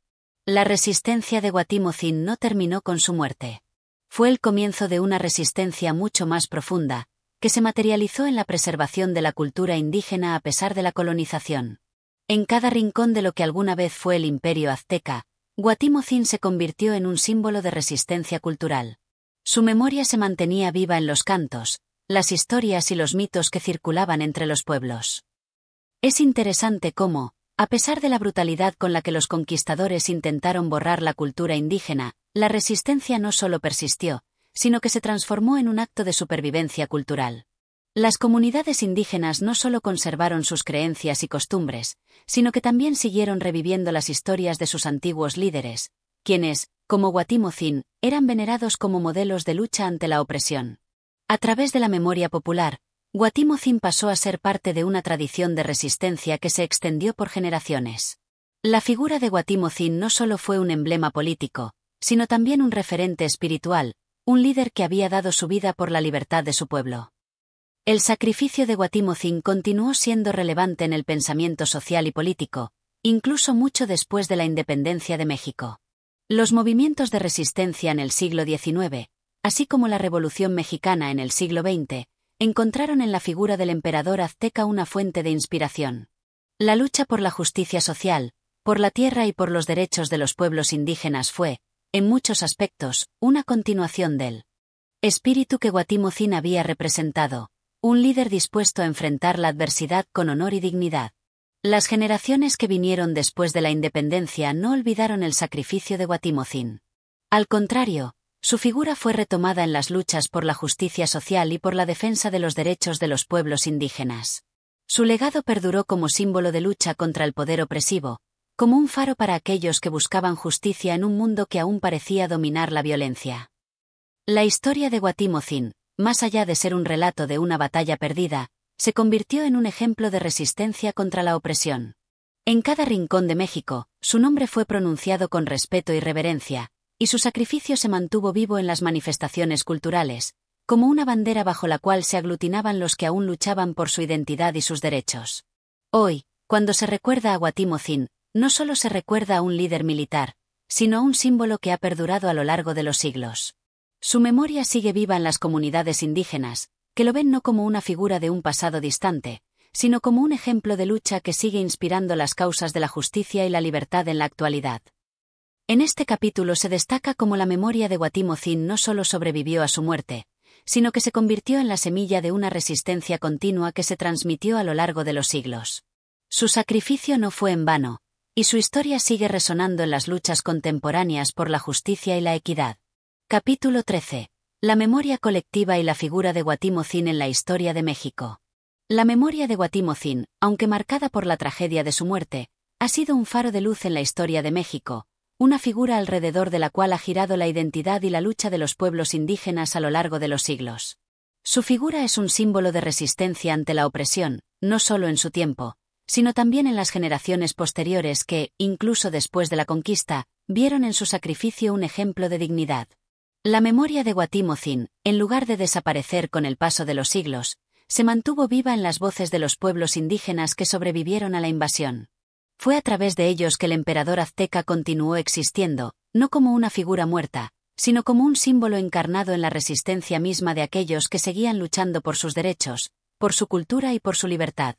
La resistencia de Guatimozin no terminó con su muerte. Fue el comienzo de una resistencia mucho más profunda, que se materializó en la preservación de la cultura indígena a pesar de la colonización. En cada rincón de lo que alguna vez fue el imperio azteca, Guatimozin se convirtió en un símbolo de resistencia cultural. Su memoria se mantenía viva en los cantos, las historias y los mitos que circulaban entre los pueblos. Es interesante cómo, a pesar de la brutalidad con la que los conquistadores intentaron borrar la cultura indígena, la resistencia no solo persistió, sino que se transformó en un acto de supervivencia cultural. Las comunidades indígenas no solo conservaron sus creencias y costumbres, sino que también siguieron reviviendo las historias de sus antiguos líderes, quienes, como Guatimozin, eran venerados como modelos de lucha ante la opresión. A través de la memoria popular, Guatimozin pasó a ser parte de una tradición de resistencia que se extendió por generaciones. La figura de Guatimozin no solo fue un emblema político, sino también un referente espiritual, un líder que había dado su vida por la libertad de su pueblo. El sacrificio de Guatimozin continuó siendo relevante en el pensamiento social y político, incluso mucho después de la independencia de México. Los movimientos de resistencia en el siglo XIX, así como la Revolución Mexicana en el siglo XX, encontraron en la figura del emperador azteca una fuente de inspiración. La lucha por la justicia social, por la tierra y por los derechos de los pueblos indígenas fue, en muchos aspectos, una continuación del espíritu que Guatimozin había representado, un líder dispuesto a enfrentar la adversidad con honor y dignidad. Las generaciones que vinieron después de la independencia no olvidaron el sacrificio de Guatimozin. Al contrario, su figura fue retomada en las luchas por la justicia social y por la defensa de los derechos de los pueblos indígenas. Su legado perduró como símbolo de lucha contra el poder opresivo, como un faro para aquellos que buscaban justicia en un mundo que aún parecía dominar la violencia. La historia de Guatimozin, más allá de ser un relato de una batalla perdida, se convirtió en un ejemplo de resistencia contra la opresión. En cada rincón de México, su nombre fue pronunciado con respeto y reverencia, y su sacrificio se mantuvo vivo en las manifestaciones culturales, como una bandera bajo la cual se aglutinaban los que aún luchaban por su identidad y sus derechos. Hoy, cuando se recuerda a Guatimozin, no solo se recuerda a un líder militar, sino a un símbolo que ha perdurado a lo largo de los siglos. Su memoria sigue viva en las comunidades indígenas, que lo ven no como una figura de un pasado distante, sino como un ejemplo de lucha que sigue inspirando las causas de la justicia y la libertad en la actualidad. En este capítulo se destaca cómo la memoria de Guatimozin no solo sobrevivió a su muerte, sino que se convirtió en la semilla de una resistencia continua que se transmitió a lo largo de los siglos. Su sacrificio no fue en vano, y su historia sigue resonando en las luchas contemporáneas por la justicia y la equidad. Capítulo 13. La memoria colectiva y la figura de Guatimozin en la historia de México. La memoria de Guatimozin, aunque marcada por la tragedia de su muerte, ha sido un faro de luz en la historia de México, una figura alrededor de la cual ha girado la identidad y la lucha de los pueblos indígenas a lo largo de los siglos. Su figura es un símbolo de resistencia ante la opresión, no solo en su tiempo, sino también en las generaciones posteriores que, incluso después de la conquista, vieron en su sacrificio un ejemplo de dignidad. La memoria de Guatimozin, en lugar de desaparecer con el paso de los siglos, se mantuvo viva en las voces de los pueblos indígenas que sobrevivieron a la invasión. Fue a través de ellos que el emperador azteca continuó existiendo, no como una figura muerta, sino como un símbolo encarnado en la resistencia misma de aquellos que seguían luchando por sus derechos, por su cultura y por su libertad.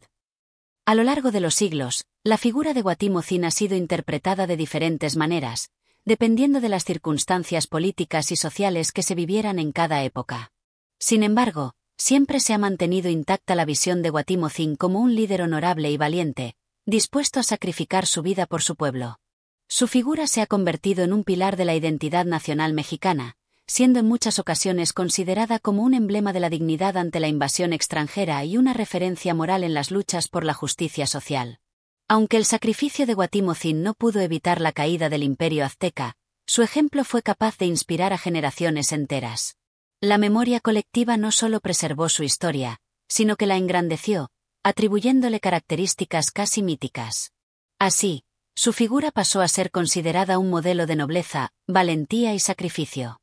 A lo largo de los siglos, la figura de Guatimozin ha sido interpretada de diferentes maneras, dependiendo de las circunstancias políticas y sociales que se vivieran en cada época. Sin embargo, siempre se ha mantenido intacta la visión de Guatimozin como un líder honorable y valiente, dispuesto a sacrificar su vida por su pueblo. Su figura se ha convertido en un pilar de la identidad nacional mexicana, siendo en muchas ocasiones considerada como un emblema de la dignidad ante la invasión extranjera y una referencia moral en las luchas por la justicia social. Aunque el sacrificio de Guatimozin no pudo evitar la caída del imperio azteca, su ejemplo fue capaz de inspirar a generaciones enteras. La memoria colectiva no solo preservó su historia, sino que la engrandeció, atribuyéndole características casi míticas. Así, su figura pasó a ser considerada un modelo de nobleza, valentía y sacrificio.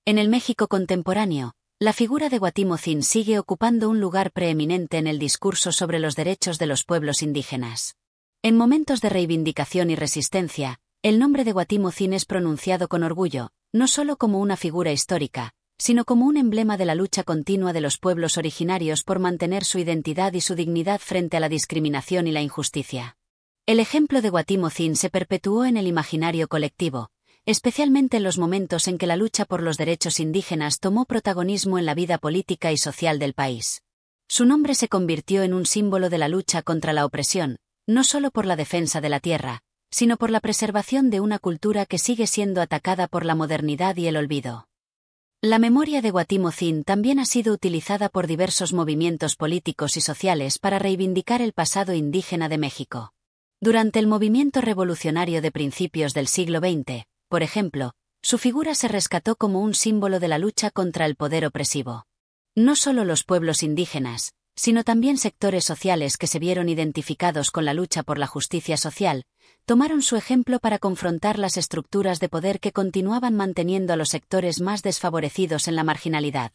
En el México contemporáneo, la figura de Guatimozin sigue ocupando un lugar preeminente en el discurso sobre los derechos de los pueblos indígenas. En momentos de reivindicación y resistencia, el nombre de Guatimozin es pronunciado con orgullo, no solo como una figura histórica, sino como un emblema de la lucha continua de los pueblos originarios por mantener su identidad y su dignidad frente a la discriminación y la injusticia. El ejemplo de Guatimozin se perpetuó en el imaginario colectivo, especialmente en los momentos en que la lucha por los derechos indígenas tomó protagonismo en la vida política y social del país. Su nombre se convirtió en un símbolo de la lucha contra la opresión, no solo por la defensa de la tierra, sino por la preservación de una cultura que sigue siendo atacada por la modernidad y el olvido. La memoria de Guatimozin también ha sido utilizada por diversos movimientos políticos y sociales para reivindicar el pasado indígena de México. Durante el movimiento revolucionario de principios del siglo XX, por ejemplo, su figura se rescató como un símbolo de la lucha contra el poder opresivo. No solo los pueblos indígenas, sino también sectores sociales que se vieron identificados con la lucha por la justicia social, tomaron su ejemplo para confrontar las estructuras de poder que continuaban manteniendo a los sectores más desfavorecidos en la marginalidad.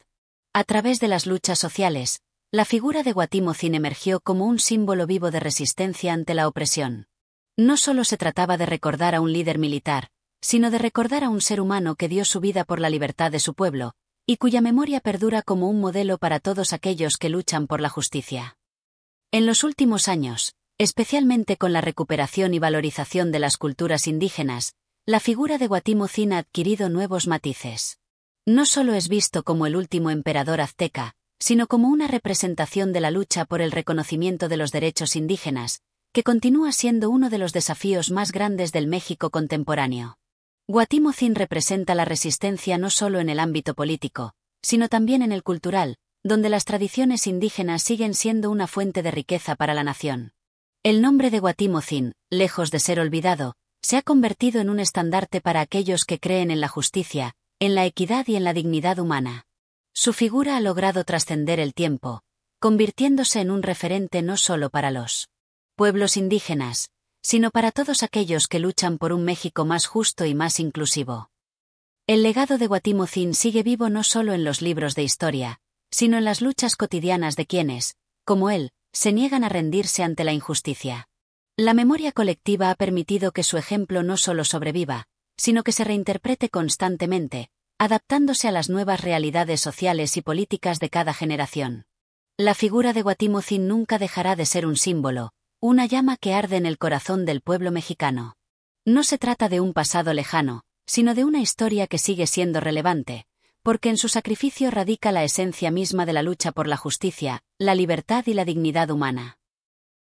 A través de las luchas sociales, la figura de Guatimozin emergió como un símbolo vivo de resistencia ante la opresión. No solo se trataba de recordar a un líder militar, sino de recordar a un ser humano que dio su vida por la libertad de su pueblo, y cuya memoria perdura como un modelo para todos aquellos que luchan por la justicia. En los últimos años, especialmente con la recuperación y valorización de las culturas indígenas, la figura de Guatimozin ha adquirido nuevos matices. No solo es visto como el último emperador azteca, sino como una representación de la lucha por el reconocimiento de los derechos indígenas, que continúa siendo uno de los desafíos más grandes del México contemporáneo. Guatimozin representa la resistencia no solo en el ámbito político, sino también en el cultural, donde las tradiciones indígenas siguen siendo una fuente de riqueza para la nación. El nombre de Guatimozin, lejos de ser olvidado, se ha convertido en un estandarte para aquellos que creen en la justicia, en la equidad y en la dignidad humana. Su figura ha logrado trascender el tiempo, convirtiéndose en un referente no solo para los pueblos indígenas, sino para todos aquellos que luchan por un México más justo y más inclusivo. El legado de Guatimozin sigue vivo no solo en los libros de historia, sino en las luchas cotidianas de quienes, como él, se niegan a rendirse ante la injusticia. La memoria colectiva ha permitido que su ejemplo no solo sobreviva, sino que se reinterprete constantemente, adaptándose a las nuevas realidades sociales y políticas de cada generación. La figura de Guatimozin nunca dejará de ser un símbolo, una llama que arde en el corazón del pueblo mexicano. No se trata de un pasado lejano, sino de una historia que sigue siendo relevante, porque en su sacrificio radica la esencia misma de la lucha por la justicia, la libertad y la dignidad humana.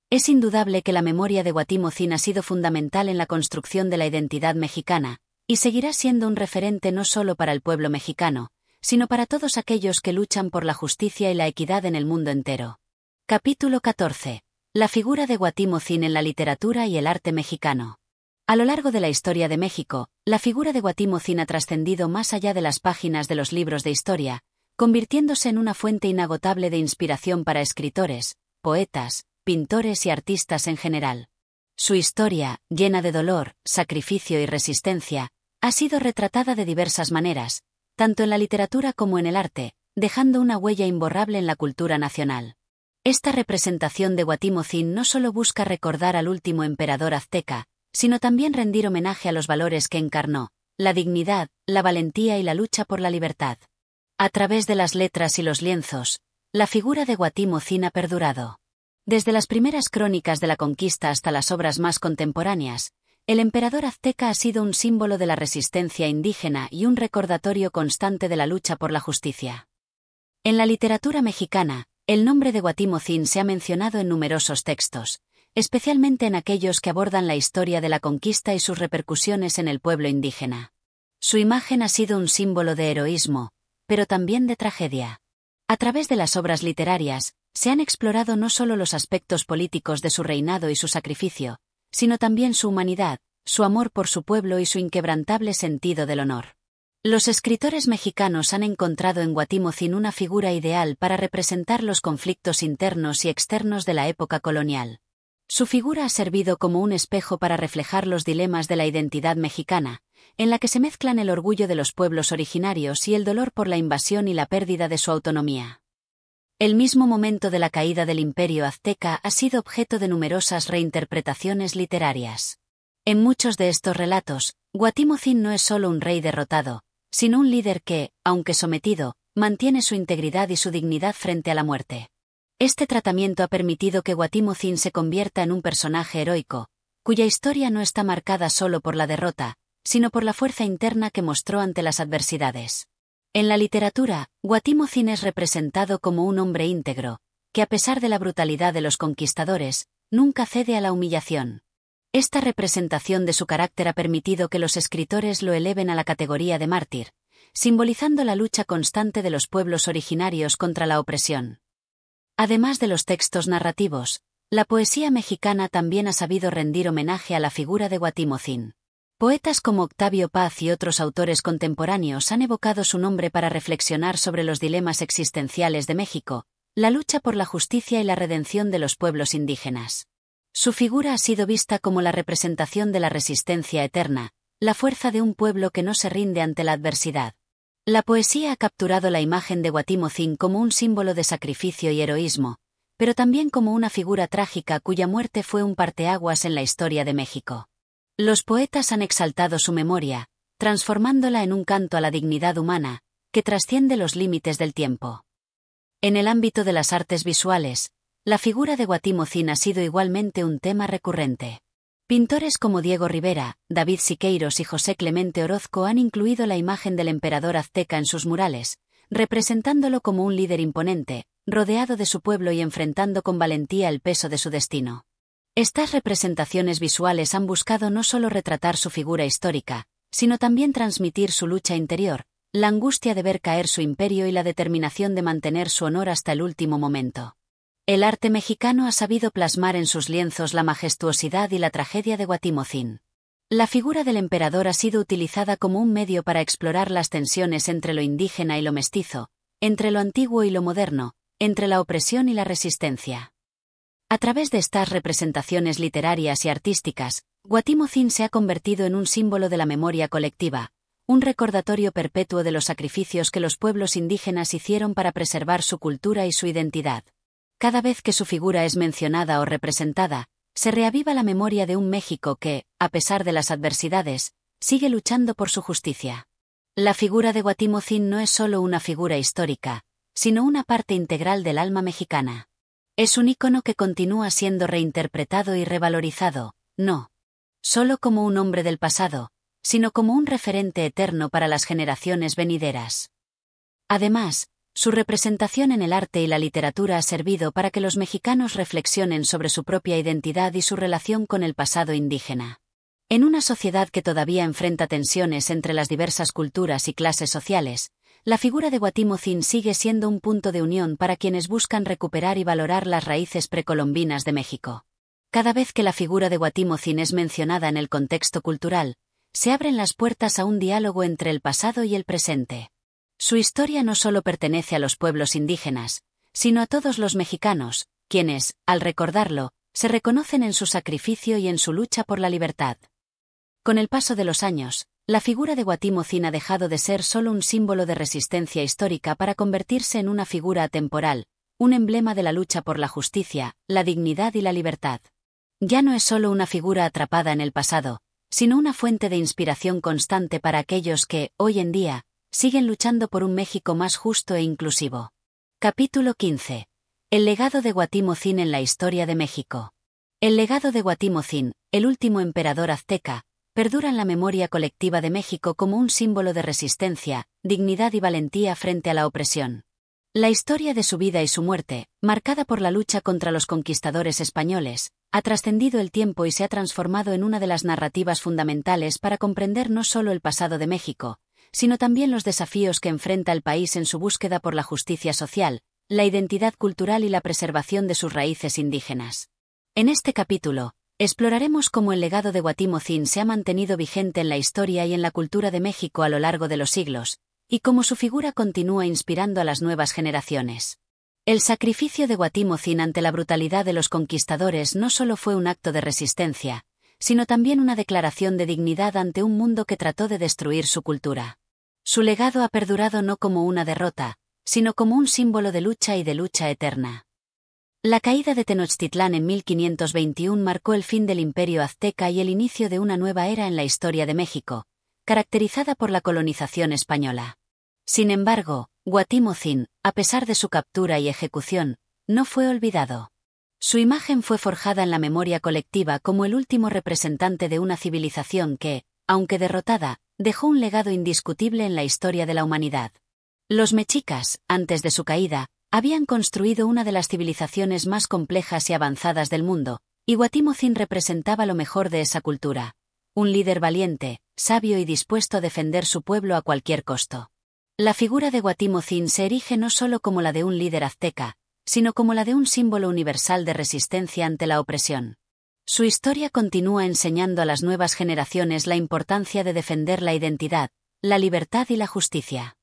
Es indudable que la memoria de Guatimozin ha sido fundamental en la construcción de la identidad mexicana, y seguirá siendo un referente no solo para el pueblo mexicano, sino para todos aquellos que luchan por la justicia y la equidad en el mundo entero. Capítulo 14. La figura de Guatimozin en la literatura y el arte mexicano. A lo largo de la historia de México, la figura de Guatimozin ha trascendido más allá de las páginas de los libros de historia, convirtiéndose en una fuente inagotable de inspiración para escritores, poetas, pintores y artistas en general. Su historia, llena de dolor, sacrificio y resistencia, ha sido retratada de diversas maneras, tanto en la literatura como en el arte, dejando una huella imborrable en la cultura nacional. Esta representación de Guatimozin no solo busca recordar al último emperador azteca, sino también rendir homenaje a los valores que encarnó, la dignidad, la valentía y la lucha por la libertad. A través de las letras y los lienzos, la figura de Guatimozin ha perdurado. Desde las primeras crónicas de la conquista hasta las obras más contemporáneas, el emperador azteca ha sido un símbolo de la resistencia indígena y un recordatorio constante de la lucha por la justicia. En la literatura mexicana, el nombre de Guatimozin se ha mencionado en numerosos textos, especialmente en aquellos que abordan la historia de la conquista y sus repercusiones en el pueblo indígena. Su imagen ha sido un símbolo de heroísmo, pero también de tragedia. A través de las obras literarias, se han explorado no solo los aspectos políticos de su reinado y su sacrificio, sino también su humanidad, su amor por su pueblo y su inquebrantable sentido del honor. Los escritores mexicanos han encontrado en Guatimozin una figura ideal para representar los conflictos internos y externos de la época colonial. Su figura ha servido como un espejo para reflejar los dilemas de la identidad mexicana, en la que se mezclan el orgullo de los pueblos originarios y el dolor por la invasión y la pérdida de su autonomía. El mismo momento de la caída del imperio azteca ha sido objeto de numerosas reinterpretaciones literarias. En muchos de estos relatos, Guatimozin no es solo un rey derrotado, sino un líder que, aunque sometido, mantiene su integridad y su dignidad frente a la muerte. Este tratamiento ha permitido que Guatimozin se convierta en un personaje heroico, cuya historia no está marcada solo por la derrota, sino por la fuerza interna que mostró ante las adversidades. En la literatura, Guatimozin es representado como un hombre íntegro, que a pesar de la brutalidad de los conquistadores, nunca cede a la humillación. Esta representación de su carácter ha permitido que los escritores lo eleven a la categoría de mártir, simbolizando la lucha constante de los pueblos originarios contra la opresión. Además de los textos narrativos, la poesía mexicana también ha sabido rendir homenaje a la figura de Guatimozin. Poetas como Octavio Paz y otros autores contemporáneos han evocado su nombre para reflexionar sobre los dilemas existenciales de México, la lucha por la justicia y la redención de los pueblos indígenas. Su figura ha sido vista como la representación de la resistencia eterna, la fuerza de un pueblo que no se rinde ante la adversidad. La poesía ha capturado la imagen de Guatimozin como un símbolo de sacrificio y heroísmo, pero también como una figura trágica cuya muerte fue un parteaguas en la historia de México. Los poetas han exaltado su memoria, transformándola en un canto a la dignidad humana, que trasciende los límites del tiempo. En el ámbito de las artes visuales, la figura de Guatimozin ha sido igualmente un tema recurrente. Pintores como Diego Rivera, David Siqueiros y José Clemente Orozco han incluido la imagen del emperador azteca en sus murales, representándolo como un líder imponente, rodeado de su pueblo y enfrentando con valentía el peso de su destino. Estas representaciones visuales han buscado no solo retratar su figura histórica, sino también transmitir su lucha interior, la angustia de ver caer su imperio y la determinación de mantener su honor hasta el último momento. El arte mexicano ha sabido plasmar en sus lienzos la majestuosidad y la tragedia de Guatimozin. La figura del emperador ha sido utilizada como un medio para explorar las tensiones entre lo indígena y lo mestizo, entre lo antiguo y lo moderno, entre la opresión y la resistencia. A través de estas representaciones literarias y artísticas, Guatimozin se ha convertido en un símbolo de la memoria colectiva, un recordatorio perpetuo de los sacrificios que los pueblos indígenas hicieron para preservar su cultura y su identidad. Cada vez que su figura es mencionada o representada, se reaviva la memoria de un México que, a pesar de las adversidades, sigue luchando por su justicia. La figura de Guatimozin no es solo una figura histórica, sino una parte integral del alma mexicana. Es un ícono que continúa siendo reinterpretado y revalorizado, no solo como un hombre del pasado, sino como un referente eterno para las generaciones venideras. Además, su representación en el arte y la literatura ha servido para que los mexicanos reflexionen sobre su propia identidad y su relación con el pasado indígena. En una sociedad que todavía enfrenta tensiones entre las diversas culturas y clases sociales, la figura de Guatimozin sigue siendo un punto de unión para quienes buscan recuperar y valorar las raíces precolombinas de México. Cada vez que la figura de Guatimozin es mencionada en el contexto cultural, se abren las puertas a un diálogo entre el pasado y el presente. Su historia no solo pertenece a los pueblos indígenas, sino a todos los mexicanos, quienes, al recordarlo, se reconocen en su sacrificio y en su lucha por la libertad. Con el paso de los años, la figura de Guatimozin ha dejado de ser solo un símbolo de resistencia histórica para convertirse en una figura atemporal, un emblema de la lucha por la justicia, la dignidad y la libertad. Ya no es solo una figura atrapada en el pasado, sino una fuente de inspiración constante para aquellos que, hoy en día, siguen luchando por un México más justo e inclusivo. Capítulo 15. El legado de Guatimozin en la historia de México. El legado de Guatimozin, el último emperador azteca, perdura en la memoria colectiva de México como un símbolo de resistencia, dignidad y valentía frente a la opresión. La historia de su vida y su muerte, marcada por la lucha contra los conquistadores españoles, ha trascendido el tiempo y se ha transformado en una de las narrativas fundamentales para comprender no solo el pasado de México, sino también los desafíos que enfrenta el país en su búsqueda por la justicia social, la identidad cultural y la preservación de sus raíces indígenas. En este capítulo, exploraremos cómo el legado de Guatimozin se ha mantenido vigente en la historia y en la cultura de México a lo largo de los siglos, y cómo su figura continúa inspirando a las nuevas generaciones. El sacrificio de Guatimozin ante la brutalidad de los conquistadores no solo fue un acto de resistencia, sino también una declaración de dignidad ante un mundo que trató de destruir su cultura. Su legado ha perdurado no como una derrota, sino como un símbolo de lucha y de lucha eterna. La caída de Tenochtitlán en 1521 marcó el fin del imperio azteca y el inicio de una nueva era en la historia de México, caracterizada por la colonización española. Sin embargo, Guatimozin, a pesar de su captura y ejecución, no fue olvidado. Su imagen fue forjada en la memoria colectiva como el último representante de una civilización que, aunque derrotada, dejó un legado indiscutible en la historia de la humanidad. Los mexicas, antes de su caída, habían construido una de las civilizaciones más complejas y avanzadas del mundo, y Guatimozin representaba lo mejor de esa cultura. Un líder valiente, sabio y dispuesto a defender su pueblo a cualquier costo. La figura de Guatimozin se erige no solo como la de un líder azteca, sino como la de un símbolo universal de resistencia ante la opresión. Su historia continúa enseñando a las nuevas generaciones la importancia de defender la identidad, la libertad y la justicia.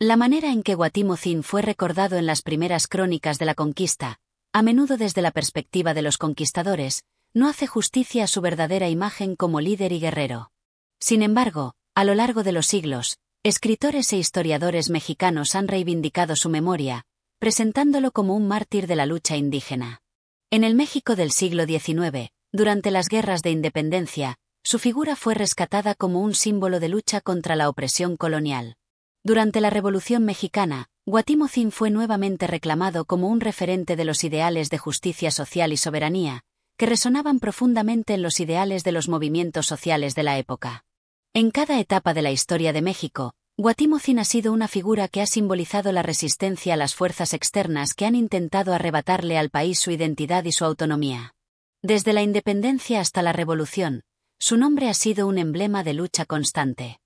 La manera en que Guatimozin fue recordado en las primeras crónicas de la conquista, a menudo desde la perspectiva de los conquistadores, no hace justicia a su verdadera imagen como líder y guerrero. Sin embargo, a lo largo de los siglos, escritores e historiadores mexicanos han reivindicado su memoria, presentándolo como un mártir de la lucha indígena. En el México del siglo XIX, durante las guerras de independencia, su figura fue rescatada como un símbolo de lucha contra la opresión colonial. Durante la Revolución Mexicana, Guatimozin fue nuevamente reclamado como un referente de los ideales de justicia social y soberanía, que resonaban profundamente en los ideales de los movimientos sociales de la época. En cada etapa de la historia de México, Guatimozin ha sido una figura que ha simbolizado la resistencia a las fuerzas externas que han intentado arrebatarle al país su identidad y su autonomía. Desde la independencia hasta la Revolución, su nombre ha sido un emblema de lucha constante.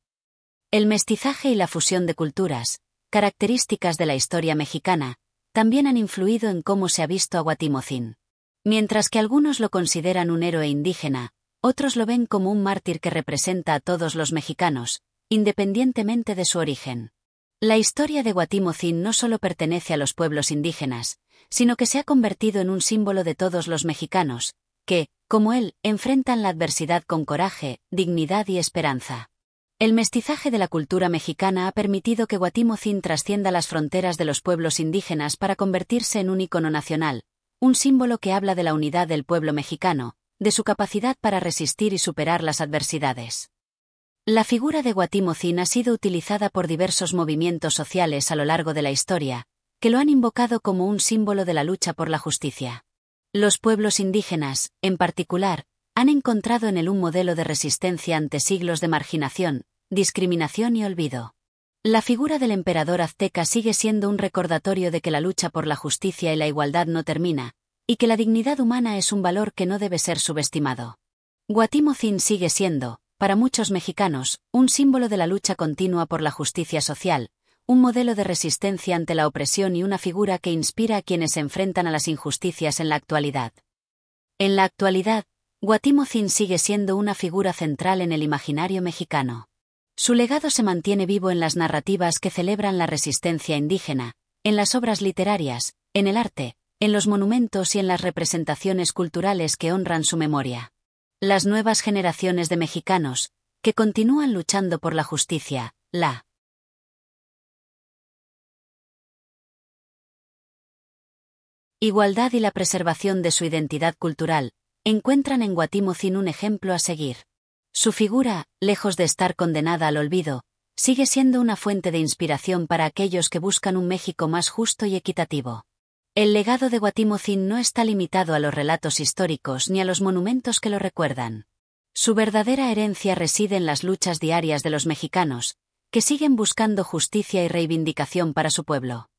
El mestizaje y la fusión de culturas, características de la historia mexicana, también han influido en cómo se ha visto a Guatimozin. Mientras que algunos lo consideran un héroe indígena, otros lo ven como un mártir que representa a todos los mexicanos, independientemente de su origen. La historia de Guatimozin no solo pertenece a los pueblos indígenas, sino que se ha convertido en un símbolo de todos los mexicanos, que, como él, enfrentan la adversidad con coraje, dignidad y esperanza. El mestizaje de la cultura mexicana ha permitido que Guatimozin trascienda las fronteras de los pueblos indígenas para convertirse en un ícono nacional, un símbolo que habla de la unidad del pueblo mexicano, de su capacidad para resistir y superar las adversidades. La figura de Guatimozin ha sido utilizada por diversos movimientos sociales a lo largo de la historia, que lo han invocado como un símbolo de la lucha por la justicia. Los pueblos indígenas, en particular, han encontrado en él un modelo de resistencia ante siglos de marginación, discriminación y olvido. La figura del emperador azteca sigue siendo un recordatorio de que la lucha por la justicia y la igualdad no termina, y que la dignidad humana es un valor que no debe ser subestimado. Guatimozin sigue siendo, para muchos mexicanos, un símbolo de la lucha continua por la justicia social, un modelo de resistencia ante la opresión y una figura que inspira a quienes se enfrentan a las injusticias en la actualidad. En la actualidad, Guatimozin sigue siendo una figura central en el imaginario mexicano. Su legado se mantiene vivo en las narrativas que celebran la resistencia indígena, en las obras literarias, en el arte, en los monumentos y en las representaciones culturales que honran su memoria. Las nuevas generaciones de mexicanos, que continúan luchando por la justicia, la igualdad y la preservación de su identidad cultural, encuentran en Guatimozin un ejemplo a seguir. Su figura, lejos de estar condenada al olvido, sigue siendo una fuente de inspiración para aquellos que buscan un México más justo y equitativo. El legado de Guatimozin no está limitado a los relatos históricos ni a los monumentos que lo recuerdan. Su verdadera herencia reside en las luchas diarias de los mexicanos, que siguen buscando justicia y reivindicación para su pueblo.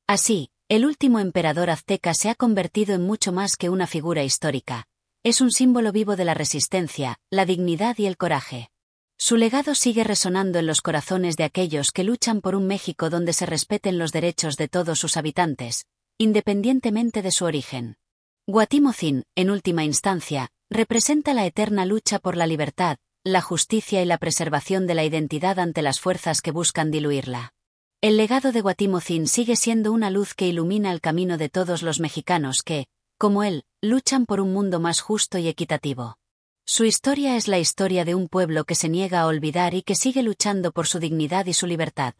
Así, el último emperador azteca se ha convertido en mucho más que una figura histórica. Es un símbolo vivo de la resistencia, la dignidad y el coraje. Su legado sigue resonando en los corazones de aquellos que luchan por un México donde se respeten los derechos de todos sus habitantes, independientemente de su origen. Guatimozin, en última instancia, representa la eterna lucha por la libertad, la justicia y la preservación de la identidad ante las fuerzas que buscan diluirla. El legado de Guatimozin sigue siendo una luz que ilumina el camino de todos los mexicanos que, como él, luchan por un mundo más justo y equitativo. Su historia es la historia de un pueblo que se niega a olvidar y que sigue luchando por su dignidad y su libertad.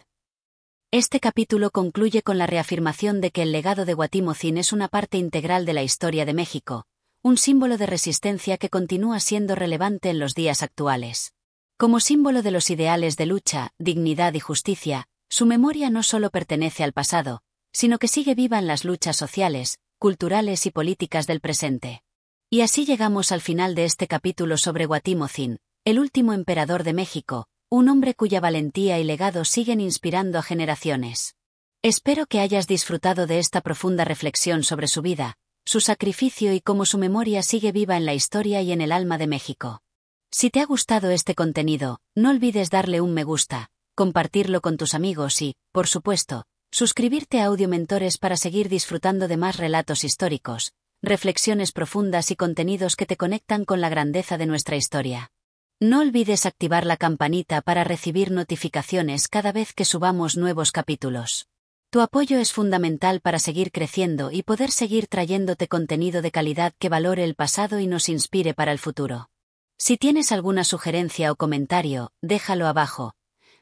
Este capítulo concluye con la reafirmación de que el legado de Guatimozin es una parte integral de la historia de México, un símbolo de resistencia que continúa siendo relevante en los días actuales. Como símbolo de los ideales de lucha, dignidad y justicia, su memoria no solo pertenece al pasado, sino que sigue viva en las luchas sociales, culturales y políticas del presente. Y así llegamos al final de este capítulo sobre Guatimozin, el último emperador de México, un hombre cuya valentía y legado siguen inspirando a generaciones. Espero que hayas disfrutado de esta profunda reflexión sobre su vida, su sacrificio y cómo su memoria sigue viva en la historia y en el alma de México. Si te ha gustado este contenido, no olvides darle un me gusta, compartirlo con tus amigos y, por supuesto, suscribirte a Audio Mentores para seguir disfrutando de más relatos históricos, reflexiones profundas y contenidos que te conectan con la grandeza de nuestra historia. No olvides activar la campanita para recibir notificaciones cada vez que subamos nuevos capítulos. Tu apoyo es fundamental para seguir creciendo y poder seguir trayéndote contenido de calidad que valore el pasado y nos inspire para el futuro. Si tienes alguna sugerencia o comentario, déjalo abajo.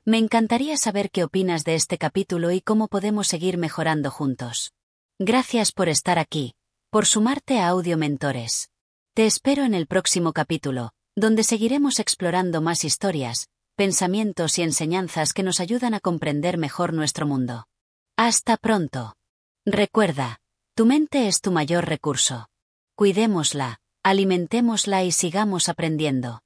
Me encantaría saber qué opinas de este capítulo y cómo podemos seguir mejorando juntos. Gracias por estar aquí, por sumarte a Audio Mentores. Te espero en el próximo capítulo, donde seguiremos explorando más historias, pensamientos y enseñanzas que nos ayudan a comprender mejor nuestro mundo. Hasta pronto. Recuerda, tu mente es tu mayor recurso. Cuidémosla, alimentémosla y sigamos aprendiendo.